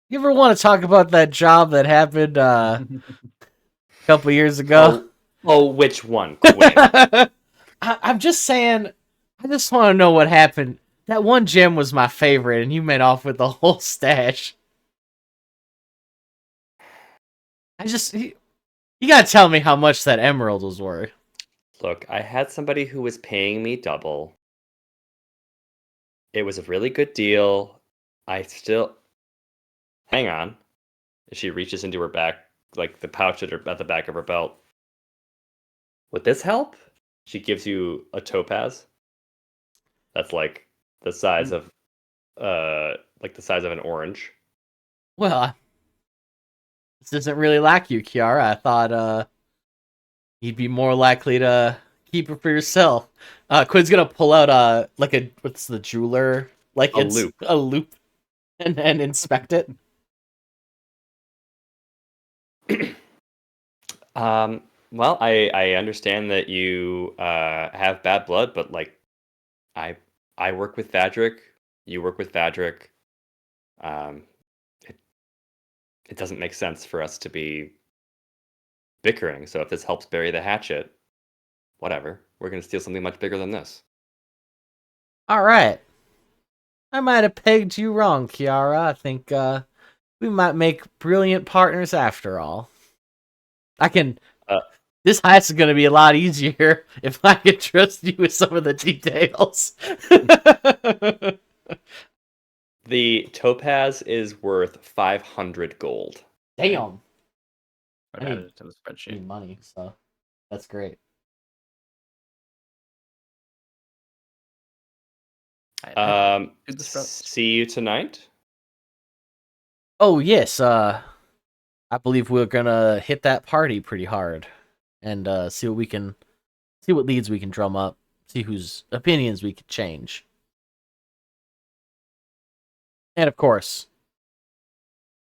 You ever want to talk about that job that happened a couple years ago? Oh, which one, Quinn? I'm just saying. I just want to know what happened. That one gem was my favorite, and you went off with the whole stash. You gotta tell me how much that emerald was worth. Look, I had somebody who was paying me double. It was a really good deal. Hang on. She reaches into her back, like the pouch at the back of her belt. Would this help? She gives you a topaz. That's like the size of an orange. Well, this isn't really like you, Kiara. I thought you'd be more likely to keep it for yourself. Quinn's gonna pull out what's the jeweler? Like A loop. A loop, and inspect it. Well, I understand that you have bad blood, but like I work with Vadric, you work with Vadric. It doesn't make sense for us to be bickering. So if this helps bury the hatchet, whatever. We're gonna steal something much bigger than this. All right. I might have pegged you wrong, Kiara. I think we might make brilliant partners after all. This heist is going to be a lot easier if I can trust you with some of the details. The topaz is worth 500 gold. Damn. I've added it to the spreadsheet. Money, so that's great. See you tonight. Oh yes, I believe we're gonna hit that party pretty hard, and see what leads we can drum up, see whose opinions we can change, and of course,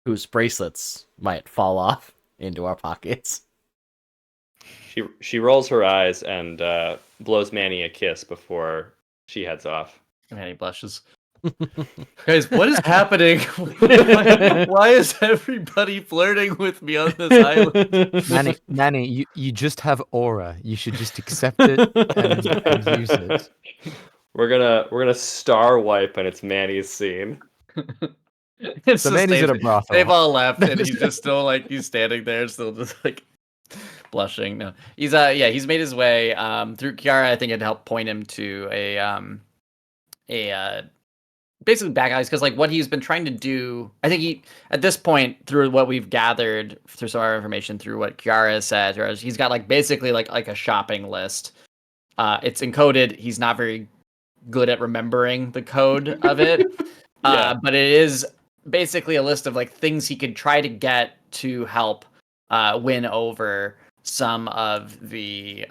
whose bracelets might fall off into our pockets. She rolls her eyes and blows Manny a kiss before she heads off. Manny blushes. Guys, what is happening? Why is everybody flirting with me on this island? Manny, you just have aura. You should just accept it and use it. We're gonna star wipe, and it's Manny's scene. It's So just Manny's at a brothel. They've all left, and he's just still like he's standing there, still just like blushing. No, he's he's made his way through Kiara. I think it helped point him to a basically back alleys, because like what he's been trying to do, I think he at this point, through what we've gathered through some of our information, through what Kiara said, he's got like basically like a shopping list. It's encoded. He's not very good at remembering the code of it. Yeah. But it is basically a list of like things he could try to get to help win over some of the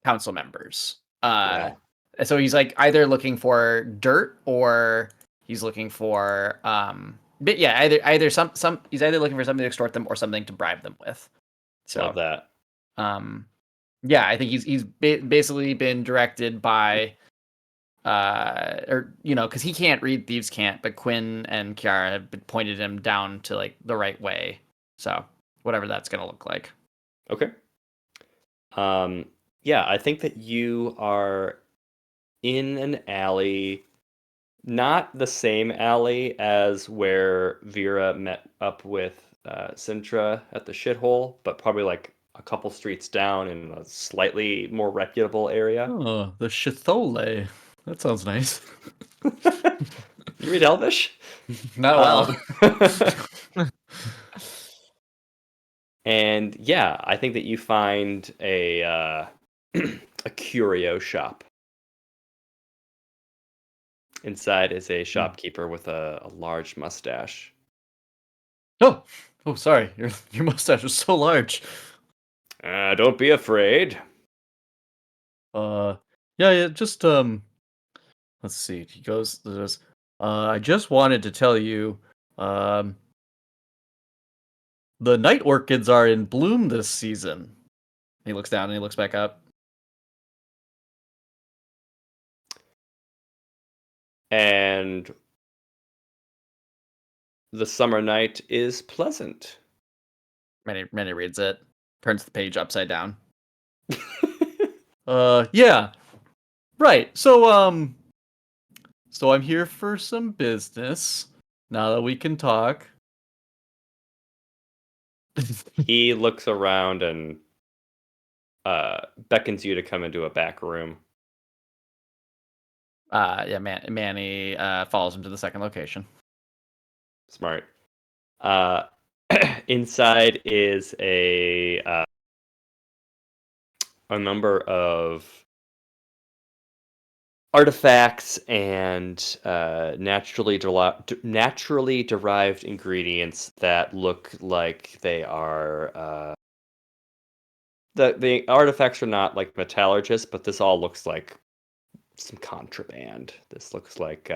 council members. Yeah. So he's like either looking for dirt or he's looking for but yeah, either some he's either looking for something to extort them or something to bribe them with. So Love that. yeah, I think he's basically been directed by or because he can't read thieves can't, but Quinn and Kiara have pointed him down to like the right way. So whatever that's gonna look like. Okay. Yeah, I think that you are in an alley, not the same alley as where Vera met up with Sintra at the shithole, but probably like a couple streets down in a slightly more reputable area. Oh, the Chithole. That sounds nice. You read Elvish? Not well. And yeah, I think that you find a a curio shop. Inside is a shopkeeper with a large mustache. Oh, sorry. Your mustache is so large. Don't be afraid. Yeah, just let's see. He goes. I just wanted to tell you, the night orchids are in bloom this season. He looks down and he looks back up. And the summer night is pleasant. Manny reads it, turns the page upside down. Yeah, right. So I'm here for some business. Now that we can talk. He looks around and beckons you to come into a back room. Yeah, Manny follows him to the second location. Smart. Inside is a number of artifacts and naturally derived ingredients that look like they are. The artifacts are not like metallurgists, but this all looks like some contraband. This looks like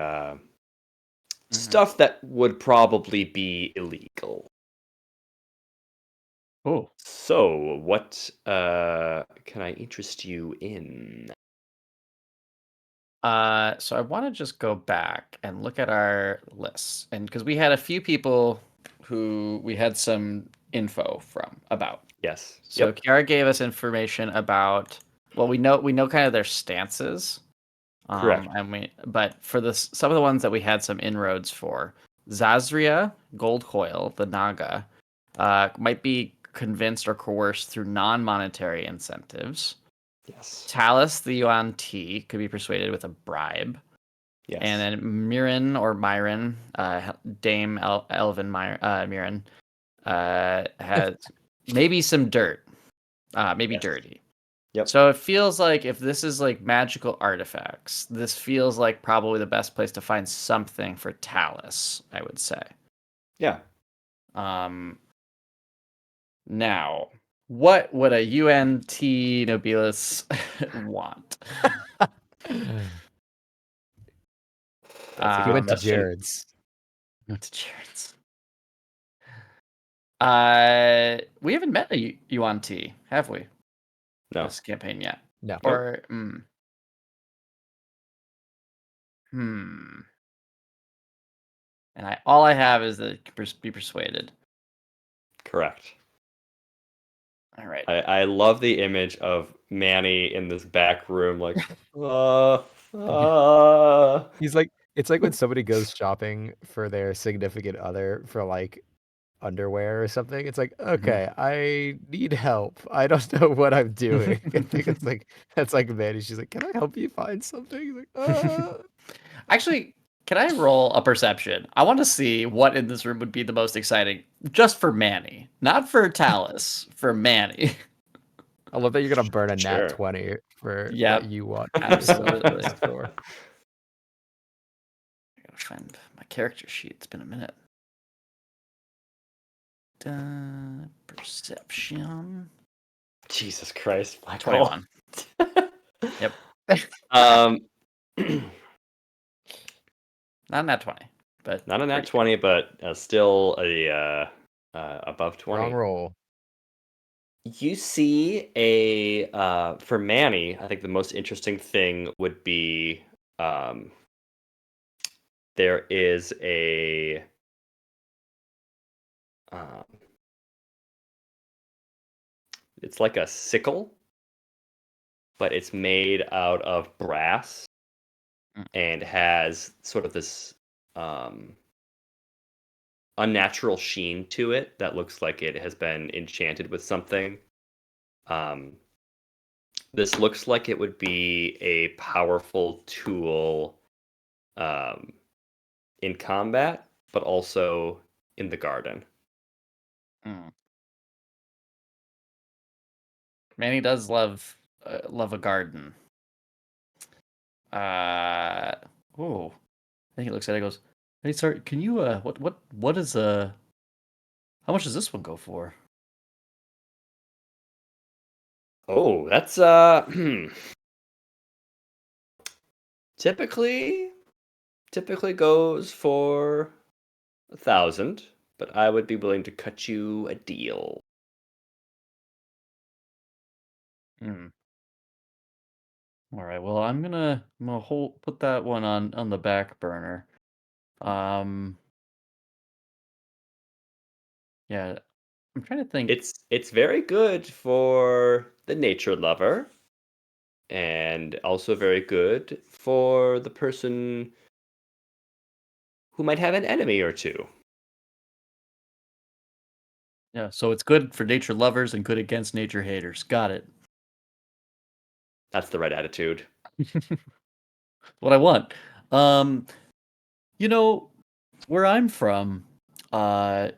stuff that would probably be illegal. Oh. So, what can I interest you in? So I want to just go back and look at our lists, and because we had a few people who we had some info from about. Yes. So Yep. Kiara gave us information about. Well, we know kind of their stances. Correct. But for some of the ones that we had some inroads for, Zazria, Gold Coil, the Naga, might be convinced or coerced through non-monetary incentives. Yes. Talus, the Yuan T, could be persuaded with a bribe. Yes. And then Myron, Dame Elvin Myron, has maybe some dirt, maybe Yes. dirty. Yep. So it feels like if this is like magical artifacts, this feels like probably the best place to find something for Talus, I would say. Yeah. Now, what would a UNT Nobilis want? That's a He good went to question. Jared's. Went to Jared's. We haven't met a UNT, have we? No. This campaign yet? No. Or And all I have is the be persuaded. Correct. All right. I love the image of Manny in this back room, like, He's like, it's like when somebody goes shopping for their significant other for like underwear or something. It's like, okay, I need help. I don't know what I'm doing. I think it's like that's like Manny. She's like, can I help you find something? He's like, Actually, can I roll a perception? I want to see what in this room would be the most exciting, just for Manny, not for Talus, for Manny. I love that you're gonna burn a Sure. nat 20 for Yep, what you want. absolutely. I gotta find my character sheet. It's been a minute. Perception. Jesus Christ, Michael. 21. Yep. Not in that 20, but Not in that pretty 20, but still above Wrong 20. roll. You see for Manny, I think the most interesting thing would be there is um, it's like a sickle, but it's made out of brass Mm. and has sort of this unnatural sheen to it that looks like it has been enchanted with something. This looks like it would be a powerful tool in combat, but also in the garden. Mm. Manny does love a garden. Oh, I think he looks at it and goes, "Hey, sir, can you what is how much does this one go for?" Oh, that's typically goes for 1,000, but I would be willing to cut you a deal. Hmm. All right. Well, I'm gonna put that one on the back burner. Um, yeah, I'm trying to think. It's very good for the nature lover, and also very good for the person who might have an enemy or two. Yeah, so it's good for nature lovers and good against nature haters. Got it. That's the right attitude. What I want. Um, you know, where I'm from, uh,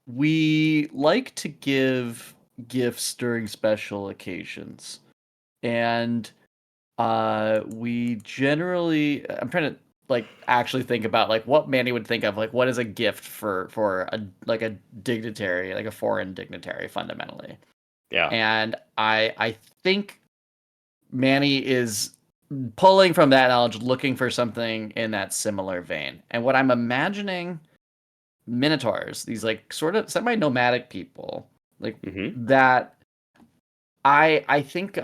we like to give gifts during special occasions. And we generally I'm trying to like actually think about like what Manny would think of like what is a gift for a like a dignitary, like a foreign dignitary fundamentally. Yeah. And I think Manny is pulling from that knowledge, looking for something in that similar vein. And what I'm imagining minotaurs, these like sort of semi-nomadic people, like Mm-hmm. that I think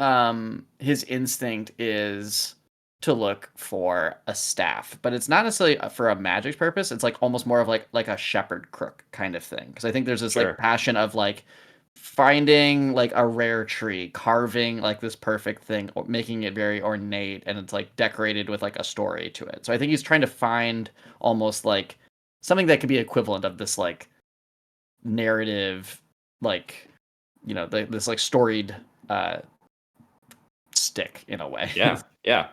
his instinct is to look for a staff, but it's not necessarily for a magic purpose. It's like almost more of like a shepherd crook kind of thing. Because I think there's this like Sure. passion of like finding like a rare tree, carving like this perfect thing, or making it very ornate, and it's like decorated with like a story to it. So I think he's trying to find almost like something that could be equivalent of this like narrative, like this like storied uh stick in a way. Yeah. Yeah.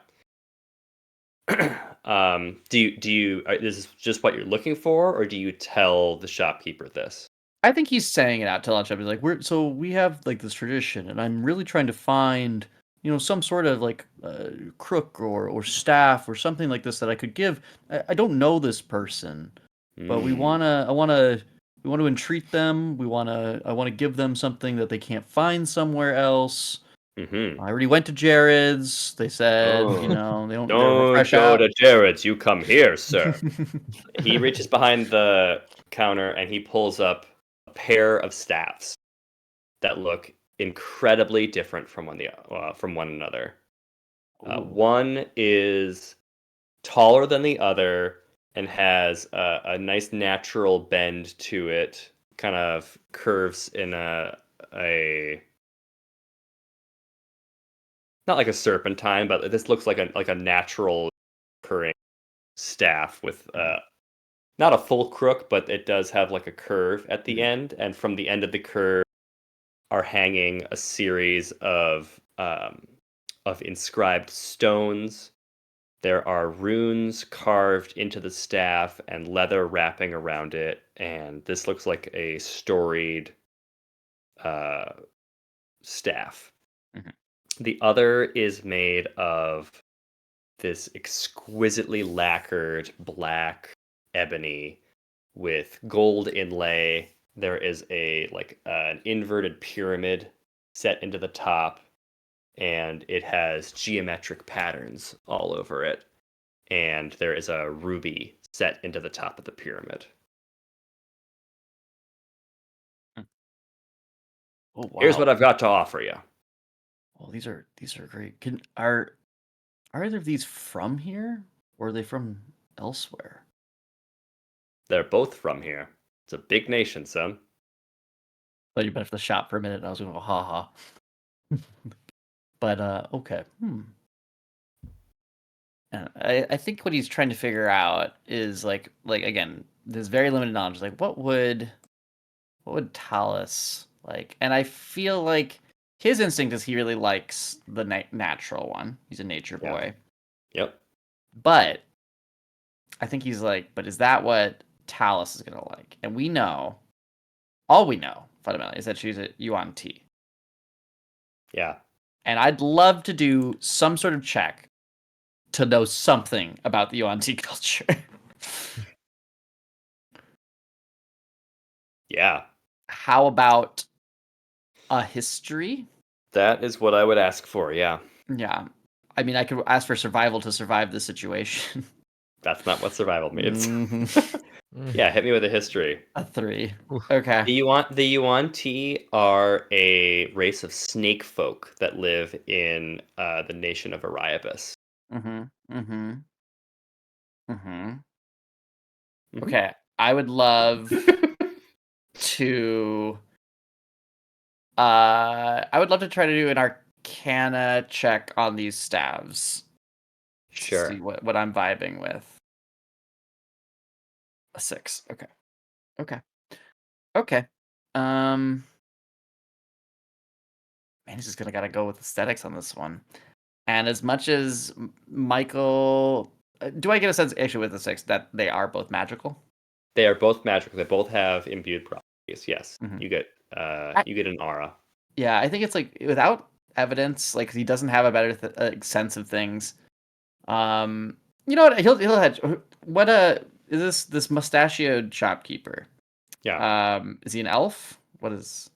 This is just what you're looking for, or do you tell the shopkeeper this? I think he's saying it out to lunch. He's like, we have like this tradition, and I'm really trying to find some sort of like crook or staff or something like this that I could give. I don't know this person, but Mm. we want to entreat them. I want to give them something that they can't find somewhere else. Mm-hmm. I already went to Jared's. They said, Oh. they're Don't fresh go out. to Jared's. You come here, sir. He reaches behind the counter and he pulls up a pair of staffs that look incredibly different from one another. Ooh. One is taller than the other and has a nice natural bend to it. Kind of curves in a not like a serpentine, but this looks like a natural curving staff with not a full crook, but it does have like a curve at the end, and from the end of the curve are hanging a series of inscribed stones. There are runes carved into the staff and leather wrapping around it, and this looks like a storied uh, staff. Mhm. The other is made of this exquisitely lacquered black ebony with gold inlay. There is an inverted pyramid set into the top, and it has geometric patterns all over it. and there is a ruby set into the top of the pyramid. Oh wow. Here's what I've got to offer you. Well, these are great. Are either of these from here, or are they from elsewhere? They're both from here. It's a big nation, son. Thought you'd been for the shop for a minute. And I was going to go, ha ha. But okay. And I think what he's trying to figure out is like again, there's very limited knowledge. Like, what would Talus like? And I feel like his instinct is he really likes the natural one. He's a nature Yeah. boy. Yep. But I think he's like, but is that what Talus is gonna like? And we know, all we know fundamentally is that she's a Yuan Ti. Yeah. And I'd love to do some sort of check to know something about the Yuan Ti culture. Yeah. How about a history? That is what I would ask for, yeah. Yeah. I mean, I could ask for survival to survive the situation. That's not what survival means. Mhm. Yeah, hit me with a history. A 3. Oof. Okay. The Yuan Ti are a race of snake folk that live in the nation of Ariabus. Mm-hmm. Mm-hmm. Mm-hmm. Mhm. Okay. I would love to try to do an arcana check on these staves. To Sure. see what I'm vibing with. A 6. Okay. Okay. Man, he's just gonna gotta go with aesthetics on this one. And as much as Michael, do I get a sense actually with the 6 that they are both magical? They are both magical. They both have imbued properties. Yes. Mhm. You get an aura. Yeah, I think it's like without evidence, like he doesn't have a better sense of things. You know what? He'll hedge. What is this mustachioed shopkeeper? Yeah. Is he an elf? What is?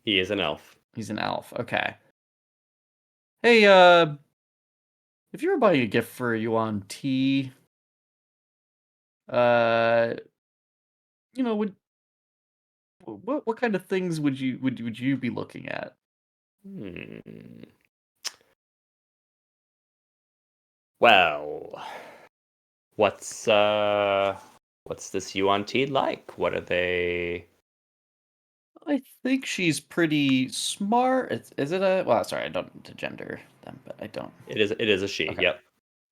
He is an elf. He's an elf. Okay. Hey, if you were buying a gift for Yuan T, you know, what kind of things would you be looking at? Hmm. Well, what's this Yuan Ti like? What are they? I think she's pretty smart. Is it a? Well, sorry, I don't to gender them, but I don't. It is a she. Okay. Yep.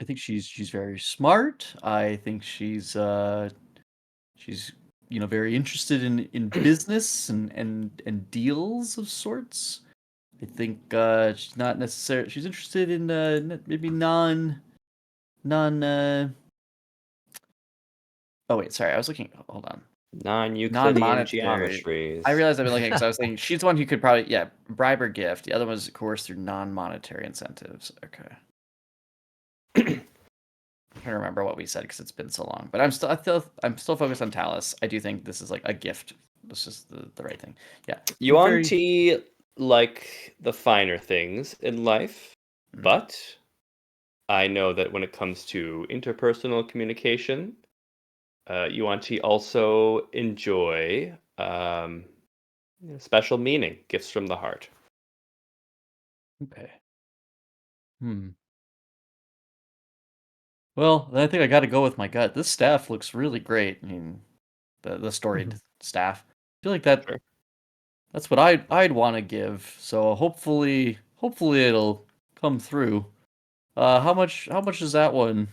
I think she's very smart. I think she's very interested in business and deals of sorts. I think she's not necessarily she's interested in maybe non. Oh wait, sorry. I was looking. Hold on. Non-Euclidean Non-monetary. geometries. I realized I've been looking because I was thinking she's the one who could probably bribe or gift. The other one was coerced through non-monetary incentives. Okay. I'm trying to remember what we said because it's been so long. But I'm still focused on Talus. I do think this is like a gift. This is the right thing. Yeah. Yuan Ti like the finer things in life, but I know that when it comes to interpersonal communication, Yuan Ti also enjoy special meaning, gifts from the heart. Okay. Well, I think I got to go with my gut. This staff looks really great. I mean, the storied staff. I feel like Sure. that's what I'd want to give. So hopefully it'll come through. How much is that one?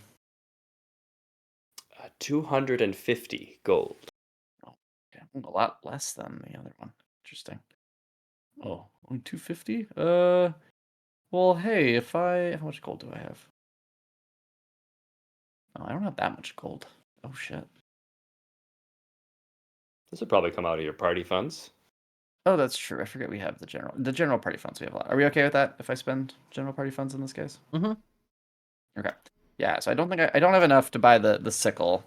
250 gold. Oh, okay. A lot less than the other one. Interesting. Oh, only 250? Well, hey, how much gold do I have? Oh, I don't have that much gold. Oh shit. This would probably come out of your party funds. Oh, that's true. I forget we have the general party funds. We have a lot. Are we okay with that if I spend general party funds in this case? Mm-hmm. Okay. Yeah, so I don't think I don't have enough to buy the sickle.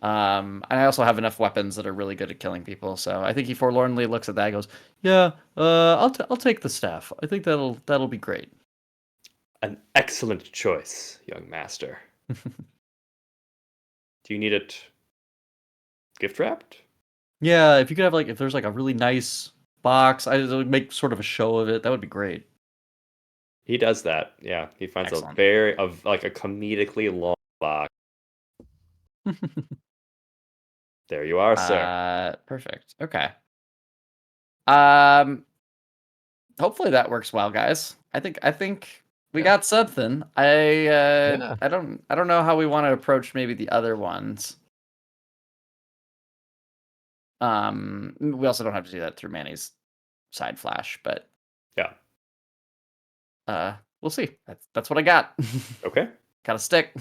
And I also have enough weapons that are really good at killing people. So I think he forlornly looks at that and goes, "Yeah, I'll take the staff. I think that'll be great." An excellent choice, young master. Do you need it gift wrapped? Yeah, if you could have if there's a really nice box, I would make sort of a show of it. That would be great. He does that. Yeah, he finds Excellent. a comedically long box. There you are, sir. Perfect. Okay. Um, hopefully that works well, guys. I think we Yeah. got something. Yeah. I don't know how we want to approach maybe the other ones. We also don't have to do that through Manny's side flash, but Yeah. we'll see. That's what I got. Okay. Got a stick.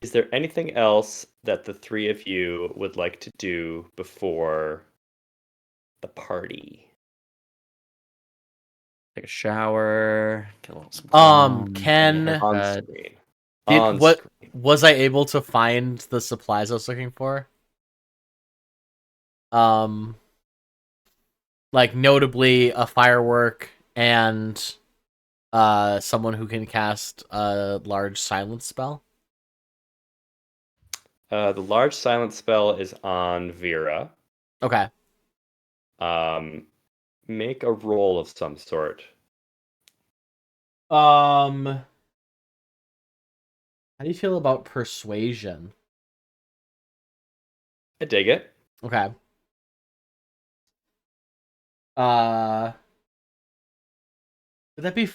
Is there anything else that the three of you would like to do before the party? Take a shower. Get a little some Ken, On haircut. screen. what was I able to find the supplies I was looking for? Like notably a firework and someone who can cast a large silence spell. The large silence spell is on Vera. Okay. Make a roll of some sort. How do you feel about persuasion? I dig it. Okay. Would that be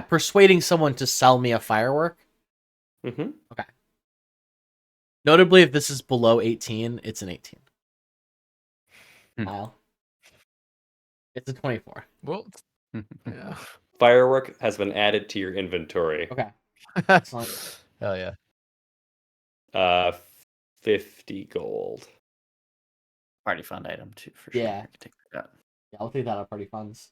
persuading someone to sell me a firework? Mm-hmm. Okay. Notably, if this is below 18, it's an 18. Wow. It's a 24. Well, yeah. Firework has been added to your inventory. Okay. Excellent. Hell yeah. 50 gold. Party fund item too, for sure. Yeah. I can take that. Yeah, I'll take that out party funds.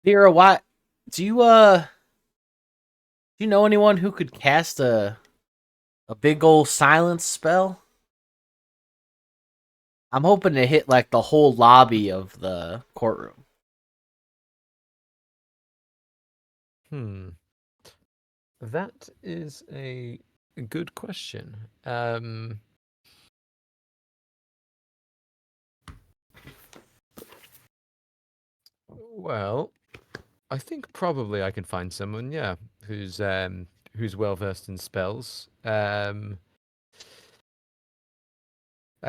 Vera, what do you know anyone who could cast a big old silence spell? I'm hoping to hit the whole lobby of the courtroom. That is a good question. Well, I think probably I can find someone, yeah, who's well versed in spells. I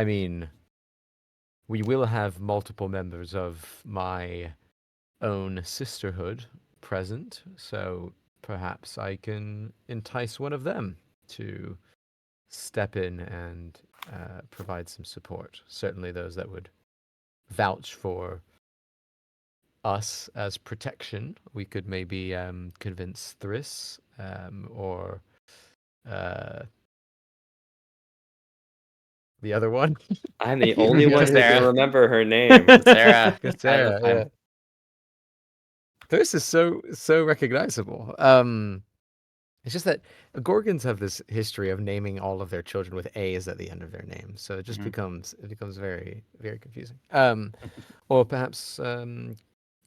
mean, we will have multiple members of my own sisterhood present, so perhaps I can entice one of them to step in and provide some support. Certainly those that would vouch for us as protection. We could maybe convince Thriss or the other one. I'm the only one who Sarah. can remember her name. Sarah. Sarah, yeah. Thriss is so recognizable. It's just that Gorgons have this history of naming all of their children with A's at the end of their name, so it just becomes very very confusing. Or perhaps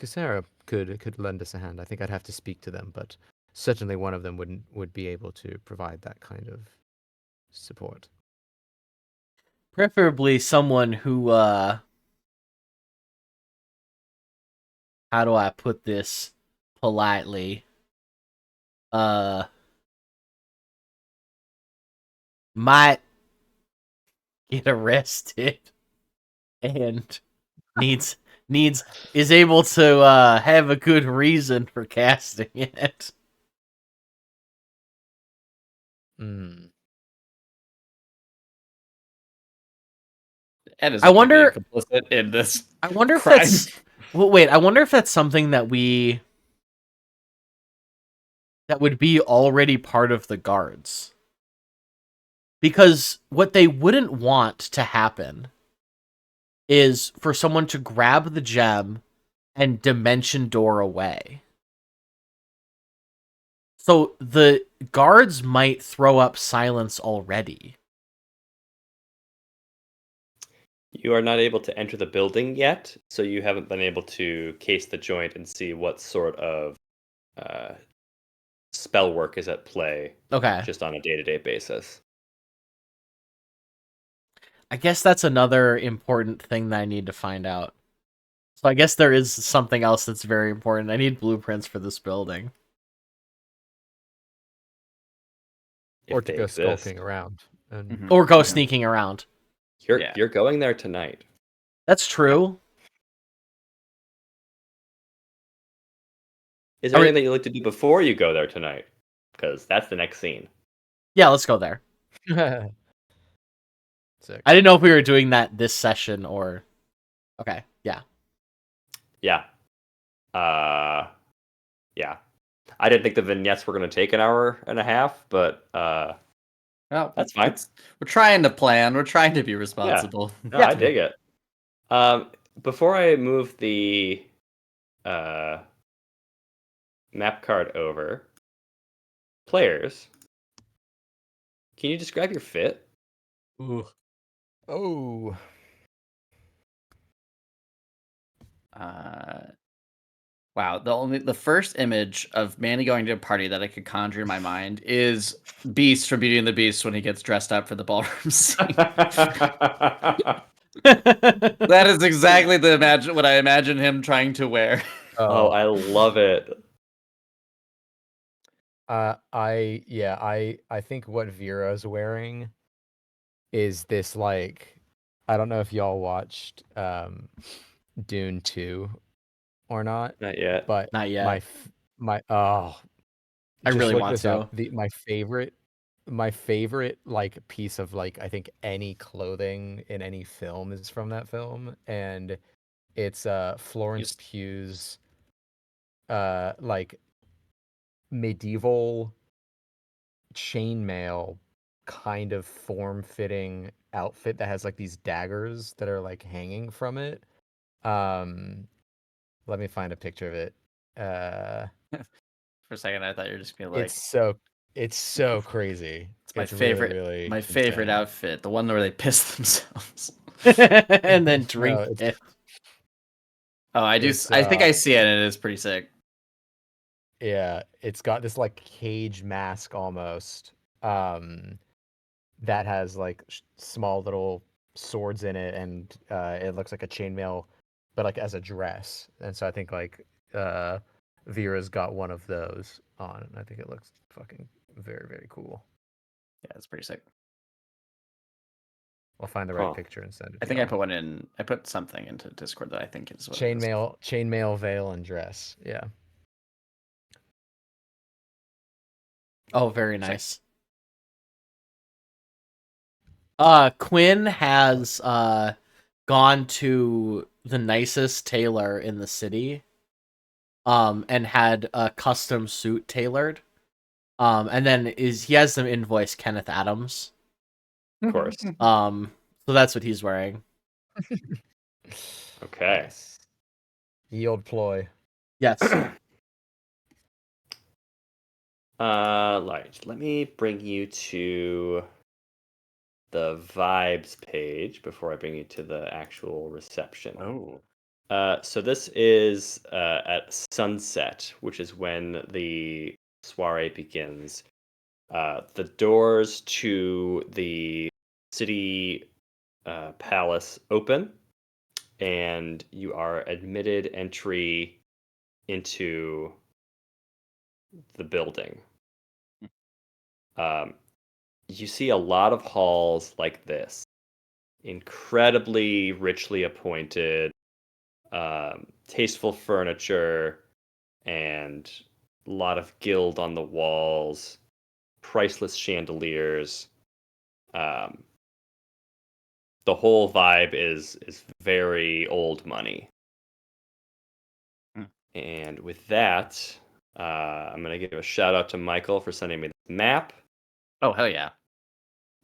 Cassara could lend us a hand. I think I'd have to speak to them, but certainly one of them would be able to provide that kind of support. Preferably someone who how do I put this politely? Might get arrested and needs is able to have a good reason for casting it. Ed is I wonder- being complicit in this. I wonder if crime. that's wait, I wonder if that's something that would be already part of the guards. Because what they wouldn't want to happen is for someone to grab the gem and dimension door away. So the guards might throw up silence already. You are not able to enter the building yet, so you haven't been able to case the joint and see what sort of spell work is at play Okay. just on a day-to-day basis. I guess that's another important thing that I need to find out. So I guess there is something else that's very important. I need blueprints for this building. Or If to they go exist. skulking around. And Mhm. Or go Yeah. sneaking around. You're going there tonight. That's true. Is there Are we- anything that you'd like to do before you go there tonight? Because that's the next scene. Yeah, let's go there. Sick. I didn't know if we were doing that this session or... Okay, yeah. Yeah. Yeah. I didn't think the vignettes were going to take an hour and a half, but Well, that's fine. We're trying to plan. We're trying to be responsible. No, Yeah. I dig it. Before I move the map card over, players, can you describe your fit? Ooh. Oh. Wow. The first image of Manny going to a party that I could conjure in my mind is Beast from Beauty and the Beast when he gets dressed up for the ballroom scene. That is exactly what I imagine him trying to wear. Oh, I love it. I think what Vera's wearing is this, like, I don't know if y'all watched Dune 2 or not, Not yet. but Not yet. I I really look want this to. up. My favorite like piece of, like, I think any clothing in any film is from that film, and it's Florence Pugh's like medieval chainmail kind of form-fitting outfit that has like these daggers that are like hanging from it. Let me find a picture of it. For a second, I thought you were just gonna be like, It's so crazy. it's my It's favorite, really my favorite insane. outfit, the one where they piss themselves. And then drink No, it. Oh, I do. It's, I think I see it, and it is pretty sick. yeah, it's got this like cage mask almost. That has like small little swords in it, and it looks like a chainmail, but like as a dress. And so I think like Vera's got one of those on, and I think it looks fucking very, very cool. Yeah, it's pretty sick. I'll find the right Cool. picture and send it. I think I put one in. I put something into Discord that I think is what it is. chainmail, veil, and dress. Yeah. Oh, very nice. Quinn has gone to the nicest tailor in the city, and had a custom suit tailored. And then he has them invoice Kenneth Adams. Of course. So that's what he's wearing. Okay. Yes. Ye old ploy. Yes. Let me bring you to the vibes page before I bring you to the actual reception. Oh. So this is at sunset, which is when the soiree begins. The doors to the city palace open, and you are admitted entry into the building. You see a lot of halls like this, incredibly richly appointed, tasteful furniture, and a lot of gild on the walls, priceless chandeliers. The whole vibe is very old money. And with that, I'm gonna give a shout out to Michael for sending me the map, Oh, hell yeah.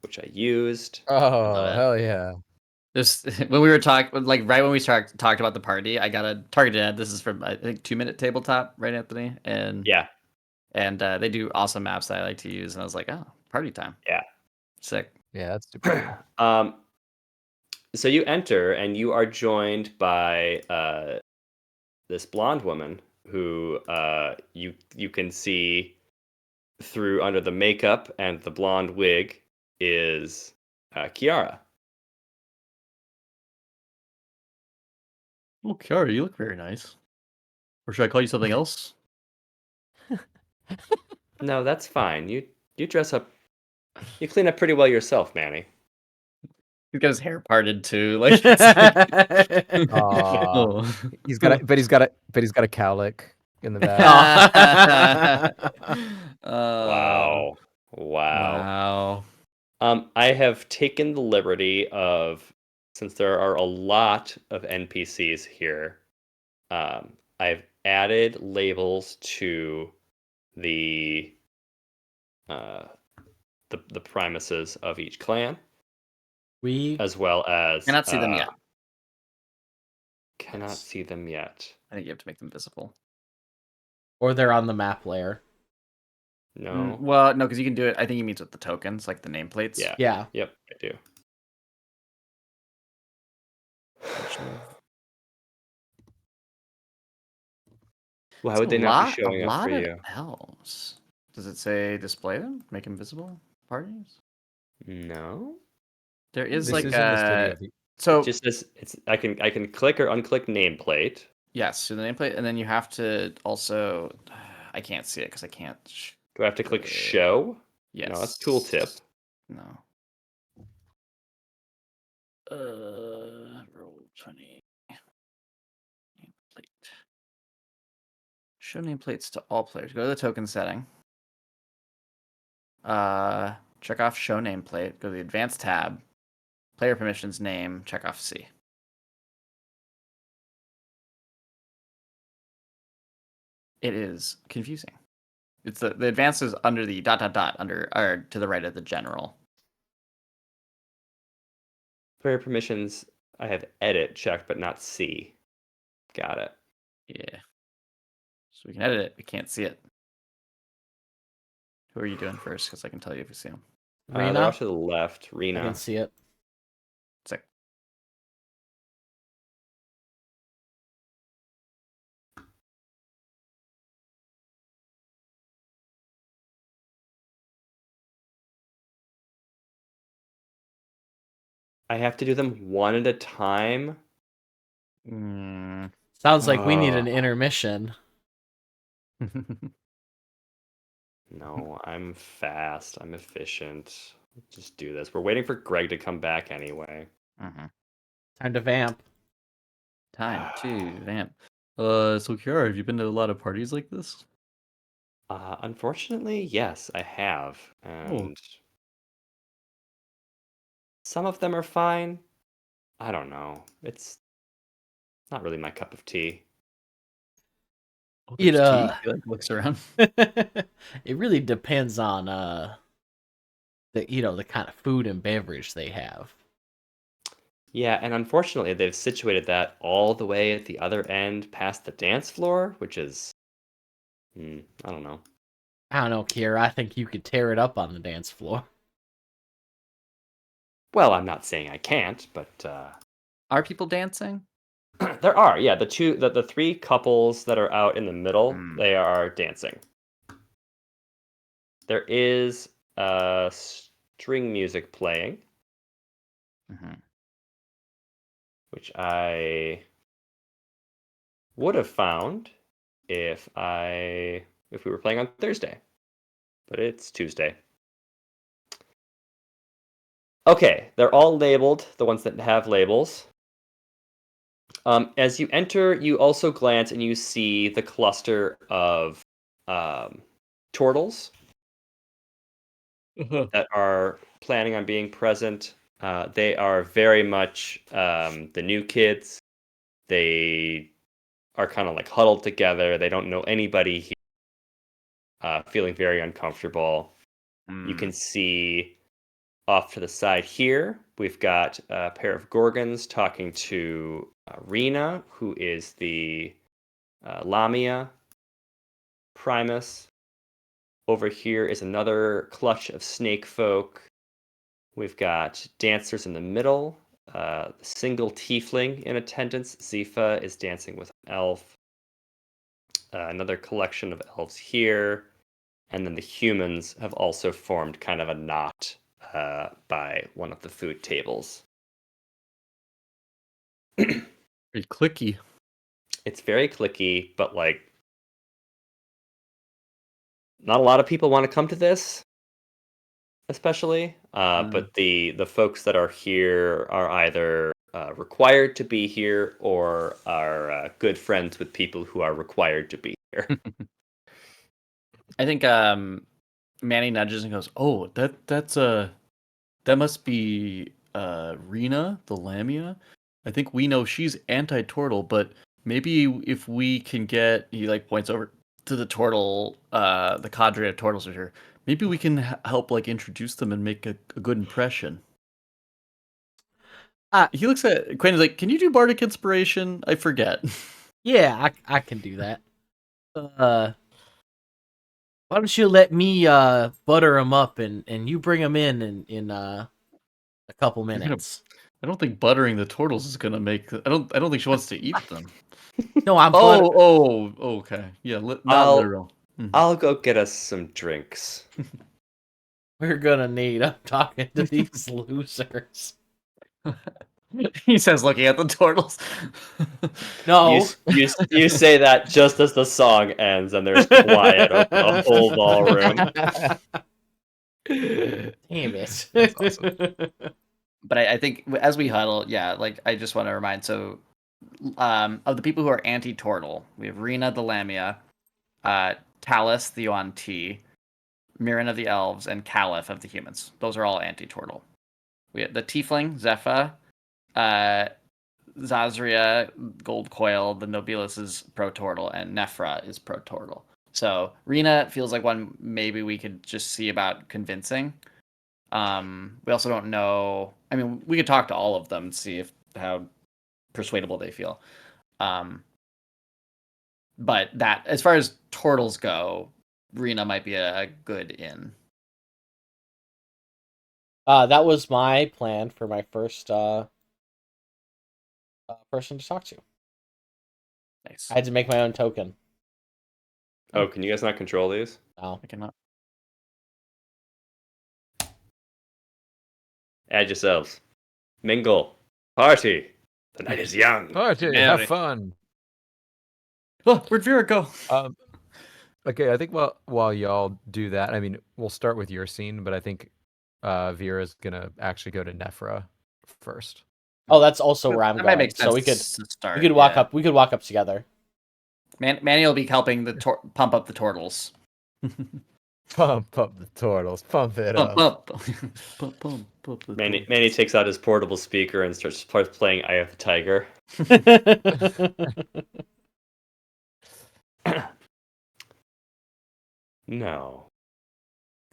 which I used. Oh, hell yeah. Just when we were talking, like right when we talked about the party, I got a targeted ad. This is from I think 2 Minute Tabletop, right, Anthony? And Yeah. And they do awesome maps that I like to use. And I was like, oh, party time. Yeah. Sick. Yeah, that's super cool. So you enter and you are joined by this blonde woman who you can see through under the makeup and the blonde wig is Kiara. Oh, Kiara, you look very nice. Or should I call you something else? No, that's fine. You dress up. You clean up pretty well yourself, Manny. He's got his hair parted too. Like, Aw. oh. He's got a cowlick in the back. Wow. Wow. I have taken the liberty of, since there are a lot of NPCs here, I've added labels to the premises of each clan, We as well as Cannot see them yet. Cannot Yes. see them yet. I think you have to make them visible. or they're on the map layer. No. Well, no, because you can do it. I think he means with the tokens, like the nameplates. Yeah. Yeah. Yep, I do. Why would they not be showing up for you? Elves. Does it say display them? Make them visible? Parties? No. There is This like isn't the studio. so It just says it's. I can click or unclick nameplate. yes, so the nameplate, and then you have to also. I can't see it because I can't. Do I have to click show? Yes. No, that's tooltip. No. Roll 20. Nameplate. Show nameplates to all players. Go to the token setting. Check off show nameplate. Go to the advanced tab. Player permissions name. Check off C. It is confusing. It's the advanced is under the ... under or to the right of the general. Player permissions. I have edit checked, but not C. Got it. Yeah. So we can edit it. We can't see it. Who are you doing first? Because I can tell you if you see them. They're Rena, off to the left. I Rena. can see it. Sick. I have to do them one at a time. Sounds like we need an intermission. No, I'm fast. I'm efficient. Just do this. We're waiting for Greg to come back anyway. Time to vamp. Time to vamp. So Kiara, have you been to a lot of parties like this? Unfortunately, yes, I have. And some of them are fine. I don't know. It's not really my cup of tea. Oh, It, there's tea. He like looks around. It really depends on the kind of food and beverage they have. Yeah, and unfortunately, they've situated that all the way at the other end past the dance floor, which is, I don't know. I don't know, Kira. I think you could tear it up on the dance floor. Well, I'm not saying I can't, but Are people dancing? there are. Yeah, the three couples that are out in the middle, they are dancing. There is string music playing, which I would have found if we were playing on Thursday, but it's Tuesday. Okay, they're all labeled, the ones that have labels. As you enter, you also glance and you see the cluster of turtles that are planning on being present. They are very much the new kids. They are kind of like huddled together. They don't know anybody here, feeling very uncomfortable. You can see off to the side here, we've got a pair of Gorgons talking to Rena, who is the Lamia Primus. over here is another clutch of snake folk. We've got dancers in the middle. Single tiefling in attendance. Zifa is dancing with an elf. Another collection of elves here. And then the humans have also formed kind of a knot by one of the food tables. Very clicky. It's very clicky, but like not a lot of people want to come to this, especially. But the folks that are here are either required to be here or are good friends with people who are required to be here. I think Manny nudges and goes, "Oh, that must be Rena the Lamia. I think we know she's anti-turtle, but maybe if we can get," he like points over to the turtle, the cadre of turtles are here. Maybe we can help like introduce them and make a good impression. He looks at Quinn like, "Can you do bardic inspiration?" I forget. Yeah, I can do that. Why don't you let me butter him up and you bring him in a couple You're gonna- minutes. I don't think buttering the turtles is gonna make. I don't think she wants to eat them. No, I'm Okay. Yeah, not I'll- literal. Mhm. I'll go get us some drinks. We're gonna need. I'm talking to these losers. He says, looking at the turtles. No, You say that just as the song ends and there's quiet over the whole ballroom. damn it. That's awesome. But I think as we huddle, yeah, like I just want to remind. So, of the people who are anti-turtle, we have Rena the Lamia, Talus the Yuan Ti, Mirren of the elves, and Caliph of the humans. Those are all anti-turtle. We have the Tiefling, Zepha, Zazria, Gold Coil, the Nobilis is pro-turtle, and Nephra is pro-turtle. So Rena feels like one maybe we could just see about convincing. We also don't know. I mean, we could talk to all of them and see how persuadable they feel. But that, as far as turtles go, Rena might be a good in. That was my plan for my first person to talk to. Nice. I had to make my own token. Oh, can you guys not control these? No. I cannot. Add yourselves. Mingle. Party. The night is young. Party, Merry. have fun. Oh, where'd Vera go? Okay, I think while y'all do that, I mean, we'll start with your scene, but I think Vera's gonna actually go to Nephra first. Oh, that's also where I'm That might going. make sense. So we could to start. we could walk yeah. up. We could walk up together. Manny will be helping the pump up the turtles. Pump up the turtles, pump it Pump up. up. Pump the Manny takes out his portable speaker and starts playing Eye of the Tiger. No.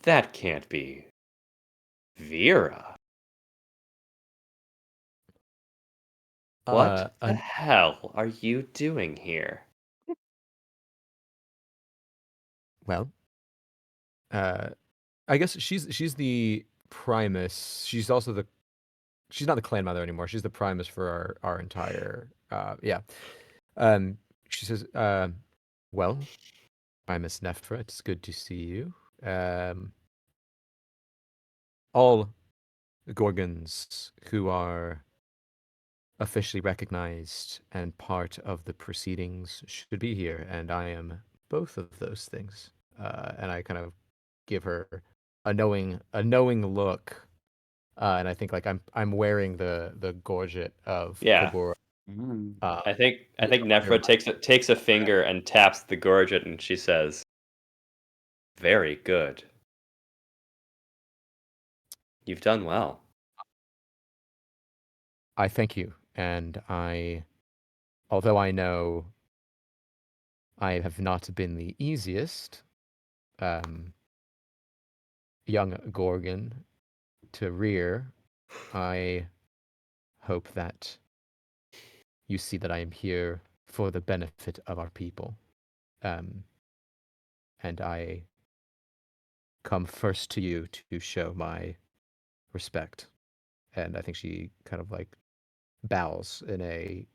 That can't be Vera. What the hell are you doing here? Well, I guess she's the Primus. She's also she's not the clan mother anymore. She's the Primus for our entire yeah. She says, well, Primus Nephra, it's good to see you. All Gorgons who are officially recognized and part of the proceedings should be here, and I am both of those things. And I kind of give her a knowing look, and I think like I'm wearing the gorget of Yeah. Kobura. I think Nephra takes a finger and taps the gorget, and she says, "Very good. You've done well." I thank you, and although I know I have not been the easiest young Gorgon to rear, I hope that you see that I am here for the benefit of our people. And I come first to you to show my respect. And I think she kind of like bows in a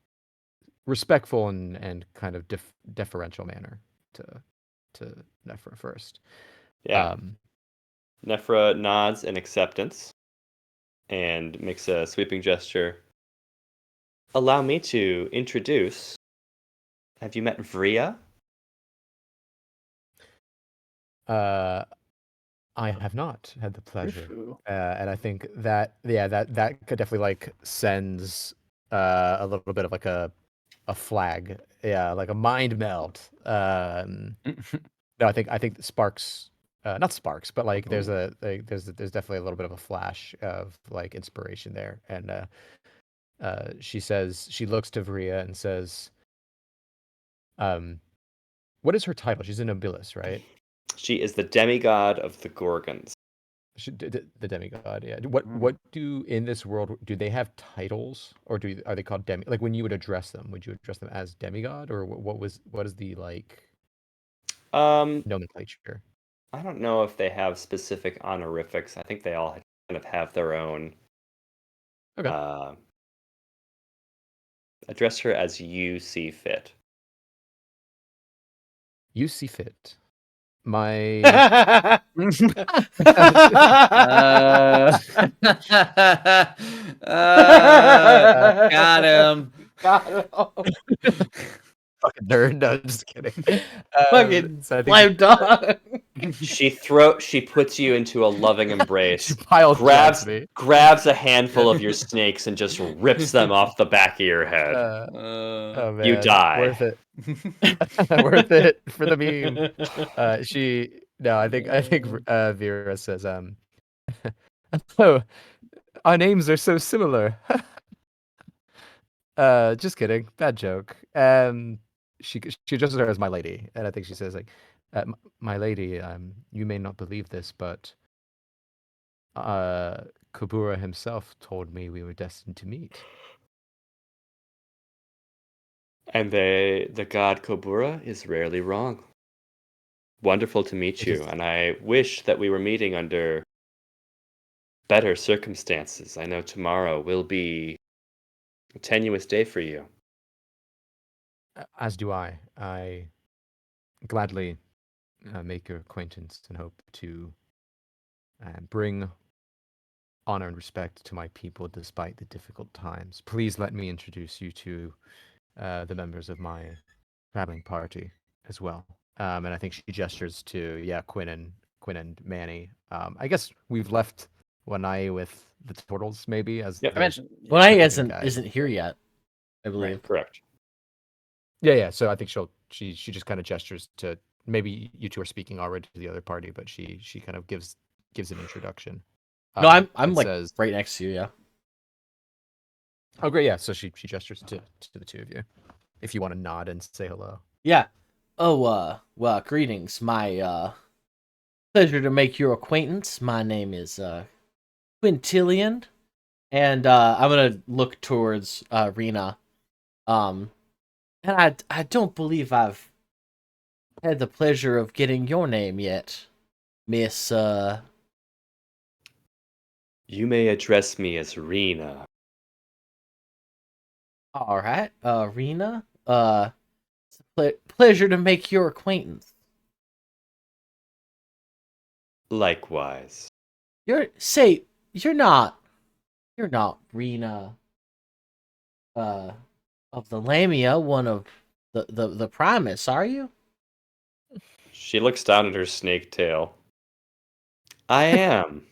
respectful and kind of deferential manner to Nephra first. Yeah. Nephra nods in acceptance and makes a sweeping gesture. Allow me to introduce. Have you met Vria? I have not had the pleasure, Rifu. and I think that that could definitely like sends a little bit of like a flag, like a mind melt. No, I think sparks, not sparks, but like there's there's definitely a little bit of a flash of like inspiration there, and she says she looks to Vria and says, what is her title? She's a nobilis, right? She is the demigod of the Gorgons. The demigod, yeah. What do in this world do they have titles, or are they called demi? Like when you would address them, would you address them as demigod, or what is the like nomenclature? I don't know if they have specific honorifics. I think they all kind of have their own. Okay. Address her as you see fit. You see fit. My Got him. fucking nerd. No, just kidding. Fucking So I think slam dunk. She puts you into a loving she embrace, pile drives me. grabs a handful of your snakes and just rips them off the back of your head. Oh man, You die. Worth it. Worth it for the meme. I think Vera says, oh, our names are so similar. Just kidding. Bad joke. She addresses her as my lady, and I think she says like, my lady, you may not believe this, but Kabura himself told me we were destined to meet. And the god Kobura is rarely wrong. Wonderful to meet you, and I wish that we were meeting under better circumstances. I know tomorrow will be a tenuous day for you. As do I. I gladly make your acquaintance and hope to bring honor and respect to my people despite the difficult times. Please let me introduce you to the members of my traveling party as well. And I think she gestures to Quinn and Manny. I guess we've left Wanai with the turtles, maybe as Yep. I mentioned. Well, I shipping isn't guide. here yet, I believe. Right, correct. Yeah. So I think she just kind of gestures to, maybe you two are speaking already to the other party, but she kind of gives an introduction. No, I'm and like says, right next to you. Yeah. oh great, yeah. So she gestures to the two of you, if you want to nod and say hello. Yeah. Oh, well, greetings. My pleasure to make your acquaintance. My name is Quintillion, and I'm gonna look towards Rena. And I don't believe I've had the pleasure of getting your name yet, Miss. You may address me as Rena. All right, Rena. It's a pleasure to make your acquaintance. Likewise. You're not Rena. Of the Lamia, one of the Primus, are you? She looks down at her snake tail. I am.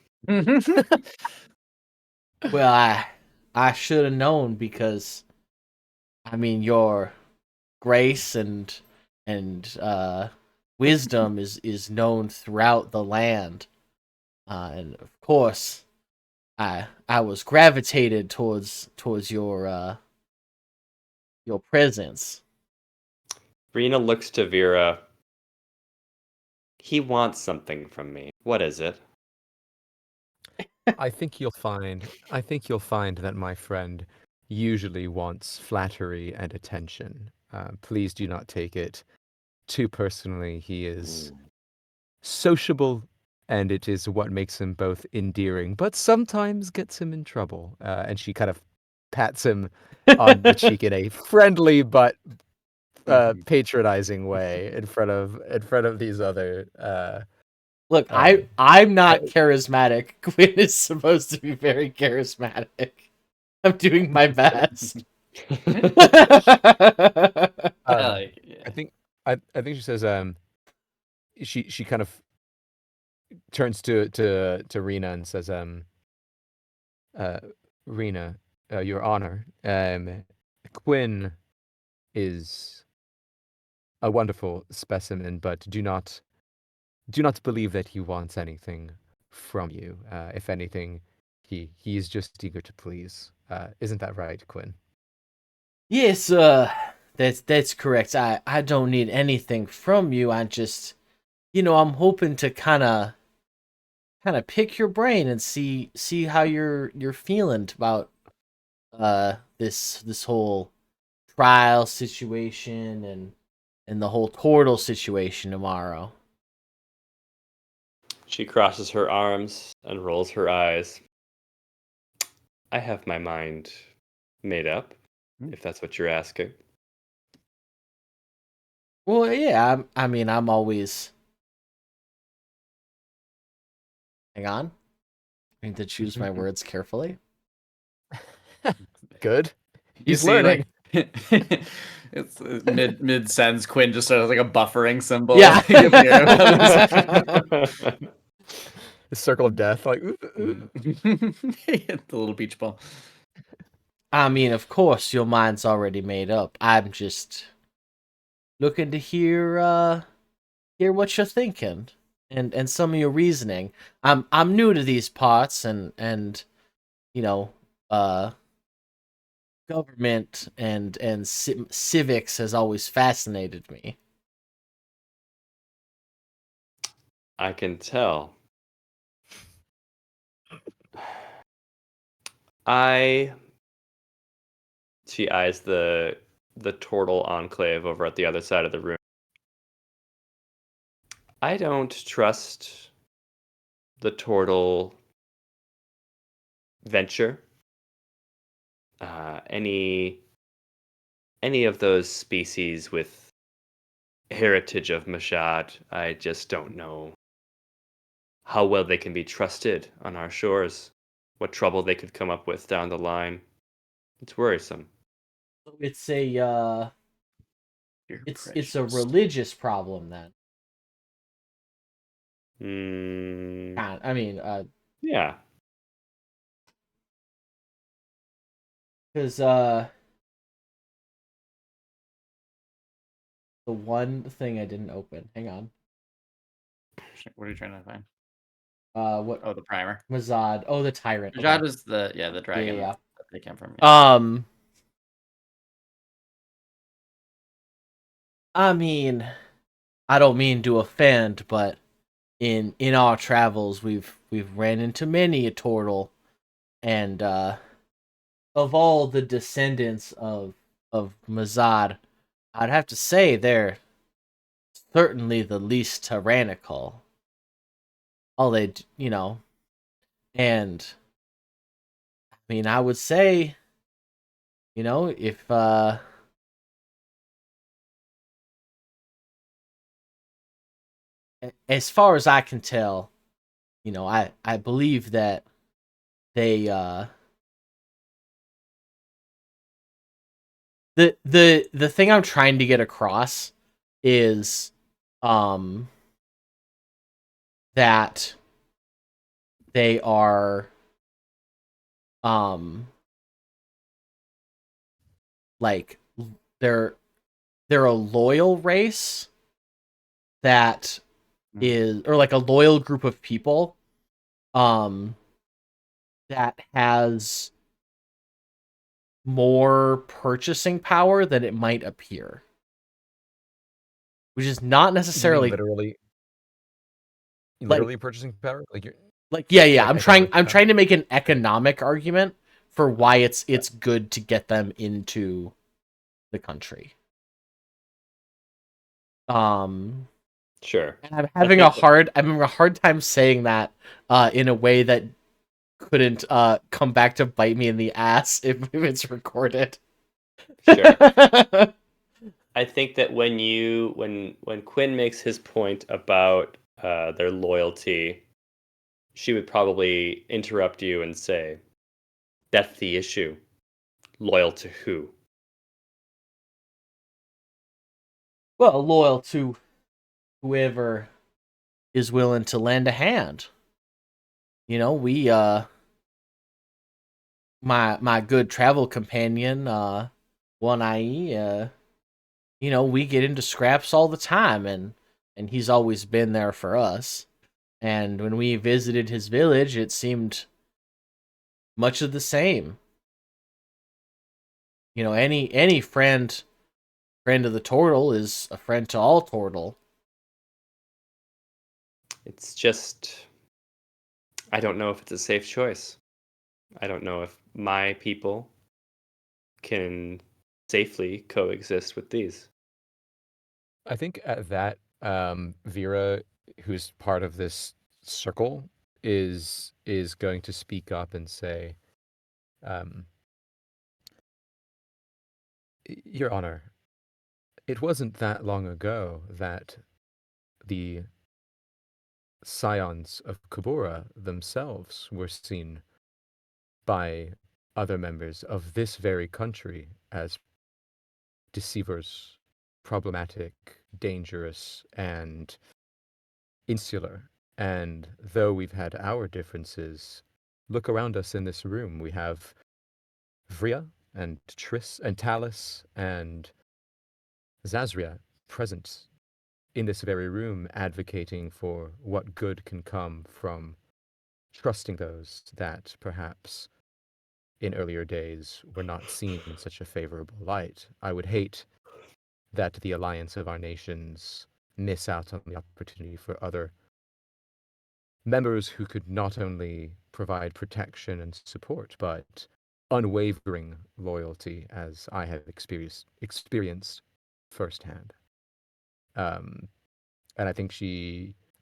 Well, I should have known because, I mean, your grace and wisdom is known throughout the land, and of course, I was gravitated towards your presence. Rena looks to Vera. He wants something from me. What is it? I think you'll find that my friend usually wants flattery and attention. Please do not take it too personally. He is sociable and it is what makes him both endearing, but sometimes gets him in trouble. And she kind of pats him on the cheek in a friendly but patronizing way in front of these other. Look, I'm not charismatic. Quinn is supposed to be very charismatic. I'm doing my best. Yeah. I think she says she kind of turns to Rena and says Rena, Your Honor, Quinn is a wonderful specimen, but do not believe that he wants anything from you. If anything, he is just eager to please. Isn't that right, Quinn? Yes, that's correct. I don't need anything from you. I just, I'm hoping to kind of pick your brain and see how you're feeling about this whole trial situation and the whole portal situation tomorrow. She crosses her arms and rolls her eyes. I have my mind made up, if that's what you're asking. Well, yeah, I mean, I'm always. Hang on. I need to choose my words carefully. Good. You He's see, learning. like, it's mid sentence. Quinn just starts like a buffering symbol. Yeah. The circle of death, like The little beach ball. I mean, of course, your mind's already made up. I'm just looking to hear what you're thinking and some of your reasoning. I'm new to these parts and you know government and civics has always fascinated me. I can tell. She eyes the turtle enclave over at the other side of the room. I don't trust the turtle venture. Any of those species with heritage of Mashad, I just don't know how well they can be trusted on our shores. What trouble they could come up with down the line. It's worrisome. It's a it's a religious problem then. I mean, Yeah. because the one thing I didn't open. Hang on. What are you trying to find? What? Oh, the primer. Mazad. Oh, the tyrant. Rajad is the dragon Yeah. that they came from. I mean, I don't mean to offend, but in our travels, we've ran into many a turtle, and of all the descendants of Mazad, I'd have to say they're certainly the least tyrannical. All they, and I mean, I would say, if as far as I can tell, I believe that they the thing I'm trying to get across is that they are like they're a loyal race that is, or like a loyal group of people that has more purchasing power than it might appear, which is not necessarily literally purchasing power, like you're yeah. like I'm trying to make an economic argument for why it's good to get them into the country. Sure. And I'm having think a hard time saying that in a way that couldn't come back to bite me in the ass if it's recorded. Sure. I think that when Quinn makes his point about their loyalty, she would probably interrupt you and say, "That's the issue. Loyal to who?" Well, loyal to whoever is willing to lend a hand. You know, we my good travel companion, One Eye, you know, we get into scraps all the time, and he's always been there for us. And when we visited his village, it seemed much of the same. You know, any friend of the turtle is a friend to all turtle. It's just, I don't know if it's a safe choice. I don't know if my people can safely coexist with these. I think at that, Vera, who's part of this circle, is going to speak up and say, um, Your Honor, it wasn't that long ago that the scions of Kubura themselves were seen by other members of this very country as deceivers, problematic, dangerous, and insular. And though we've had our differences, look around us in this room. We have Vria and Triss and Talus and Zazria present in this very room, advocating for what good can come from trusting those that perhaps in earlier days were not seen in such a favorable light. I would hate that the alliance of our nations miss out on the opportunity for other members who could not only provide protection and support, but unwavering loyalty, as I have experienced firsthand. And I think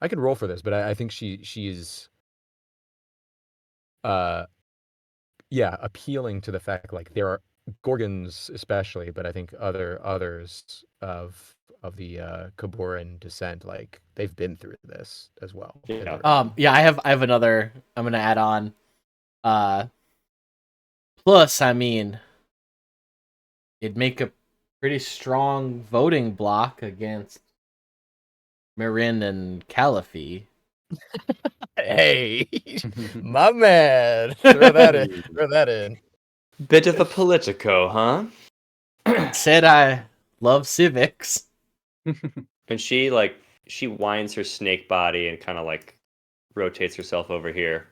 I can roll for this, but I think she's appealing to the fact, like, there are Gorgons especially, but I think others of the Kaboran descent, like, they've been through this as well. Yeah. Yeah, I have another I'm gonna add on. Plus, I mean, it'd make a pretty strong voting block against Marin and Caliphie. Hey, my man, throw that in. Throw that in. Bit of a politico, huh? Said I love civics. And she winds her snake body and kind of like rotates herself over here.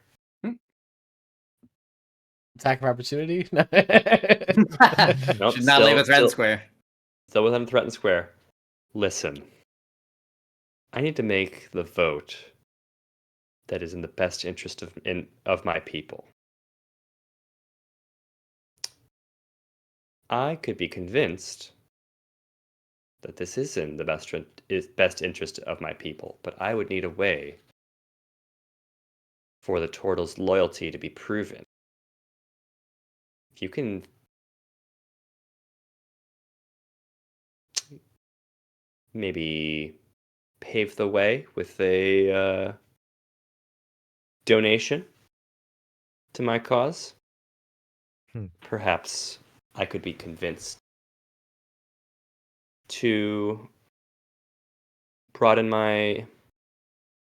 Attack of opportunity. Nope, Should not leave a threatened square. Still within a threatened square. Listen, I need to make the vote that is in the best interest of my people. I could be convinced that this is in the best interest of my people, but I would need a way for the turtle's loyalty to be proven. If you can maybe pave the way with a donation to my cause, perhaps I could be convinced to broaden my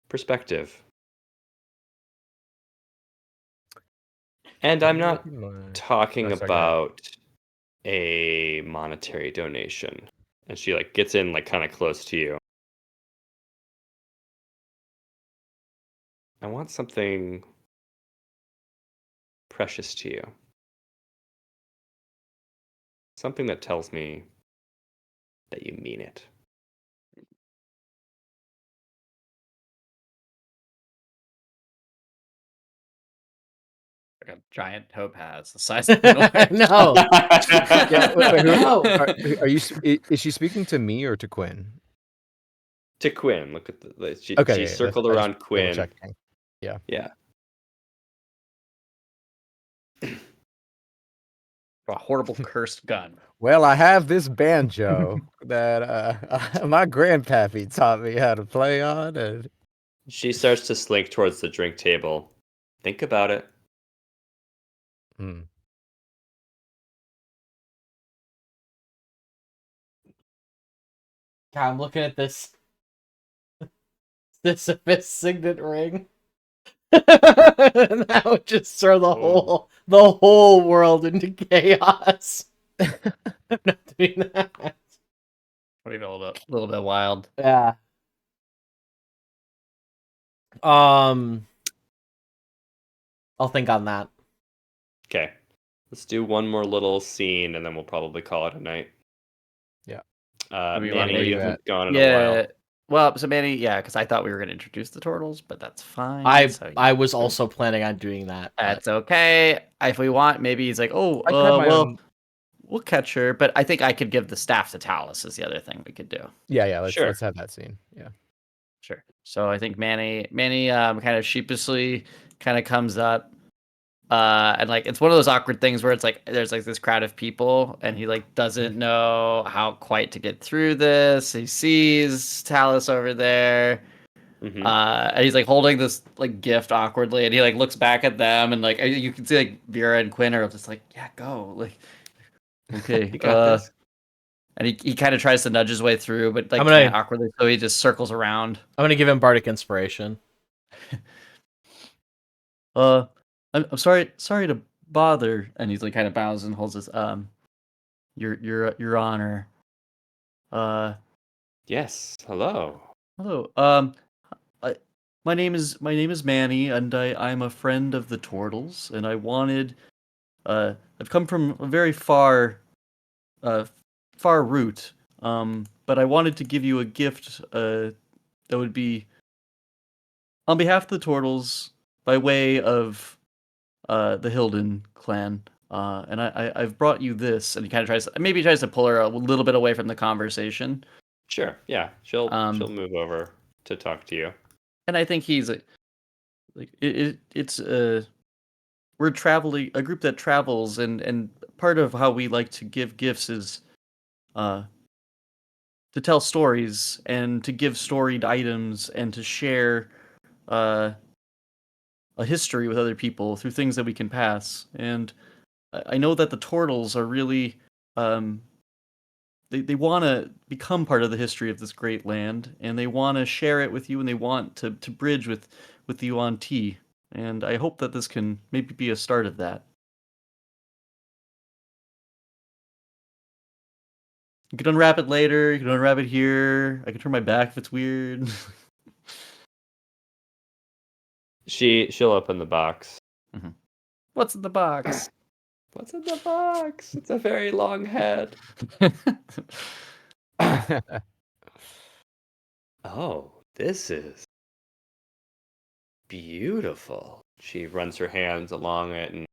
perspective. And I'm not talking about a monetary donation. And she like gets in like kind of close to you. I want something precious to you. Something that tells me that you mean it. Like a giant topaz the size of an orange. No. Yeah, wait, No. are you? Is she speaking to me or to Quinn? To Quinn. Look at she Okay, yeah, circled I just around double Quinn. checking. Yeah. Yeah. A horrible cursed gun. Well, I have this banjo that my grandpappy taught me how to play on, and She starts to slink towards the drink table. Think about it. Hmm. God, I'm looking at this signet ring. And that would just throw the whole world into chaos. I'm not doing that. Maybe a little bit wild. Yeah. I'll think on that. Okay. Let's do one more little scene, and then we'll probably call it a night. Yeah. Do we wanna Manny, you do haven't gone in a Yeah. while. Well, so Manny, yeah, because I thought we were gonna introduce the turtles, but that's fine. I was also planning on doing that. But That's okay. If we want, maybe he's like, oh, I could have my well, own. we'll catch her. But I think I could give the staff to Talus is the other thing we could do. Yeah. Sure. Let's have that scene. Yeah. Sure. So I think Manny kind of sheepishly kind of comes up. And like it's one of those awkward things where it's like there's like this crowd of people and he like doesn't know how quite to get through this. He sees Talus over there. Mhm. And he's like holding this like gift awkwardly and he like looks back at them and like you can see like Vera and Quinn are just like, yeah, go. Like okay. You got this. And he kind of tries to nudge his way through, but like I'm gonna- can't awkwardly, so he just circles around. I'm gonna give him bardic inspiration. I'm sorry to bother, and he's like kind of bows and holds his your honor. Yes. Hello. Hello. My name is Manny, and I'm a friend of the Turtles, and I wanted I've come from a very far route, but I wanted to give you a gift that would be on behalf of the Turtles by way of the Hilden clan. And I've brought you this, and he kind of tries to pull her a little bit away from the conversation. Sure. Yeah. She'll move over to talk to you. And I think he's like it's we're traveling a group that travels, and part of how we like to give gifts is to tell stories and to give storied items and to share a history with other people through things that we can pass. And I know that the Turtles are really they want to become part of the history of this great land, and they want to share it with you, and they want to bridge with you on T. And I hope that this can maybe be a start of that. You can unwrap it later. You can unwrap it here. I can turn my back if it's weird. She'll open the box. What's in the box? What's in the box? It's a very long head. Oh, this is beautiful. She runs her hands along it and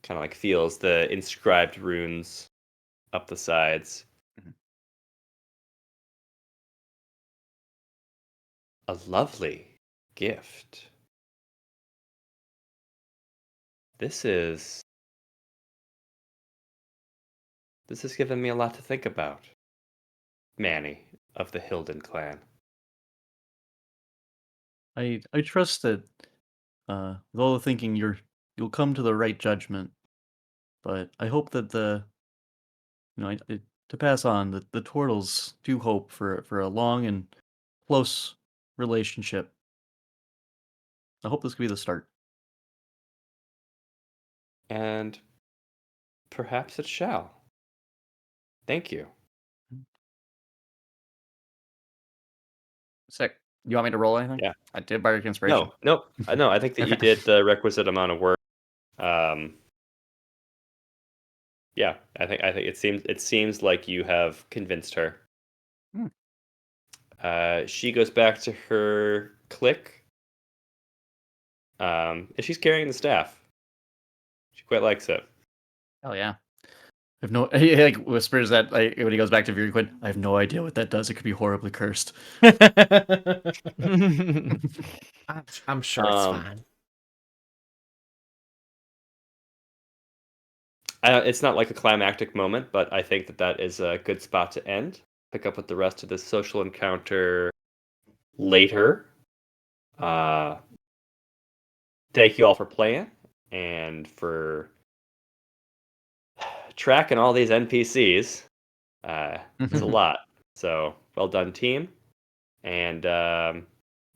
kind of like feels the inscribed runes up the sides. A lovely gift. This has given me a lot to think about. Manny of the Hilden clan. I trust that with all the thinking you'll come to the right judgment. But I hope that to pass on that the Turtles do hope for a long and close relationship. I hope this could be the start. And perhaps it shall. Thank you. Sick. You want me to roll anything? Yeah. I did bardic inspiration. No. I think that you did the requisite amount of work. Yeah, I think it seems like you have convinced her. She goes back to her clique. And she's carrying the staff. She quite likes it. Hell yeah. I have no. He like whispers that like when he goes back to Veery Quinn. I have no idea what that does. It could be horribly cursed. I'm sure it's Um, fine. It's not like a climactic moment, but I think that is a good spot to end. Pick up with the rest of this social encounter later. Thank you all for playing and for tracking all these NPCs. It's a lot. So well done, team. And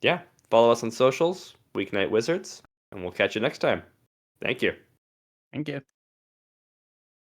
yeah, follow us on socials, Weeknight Wizards, and we'll catch you next time. Thank you. Thank you.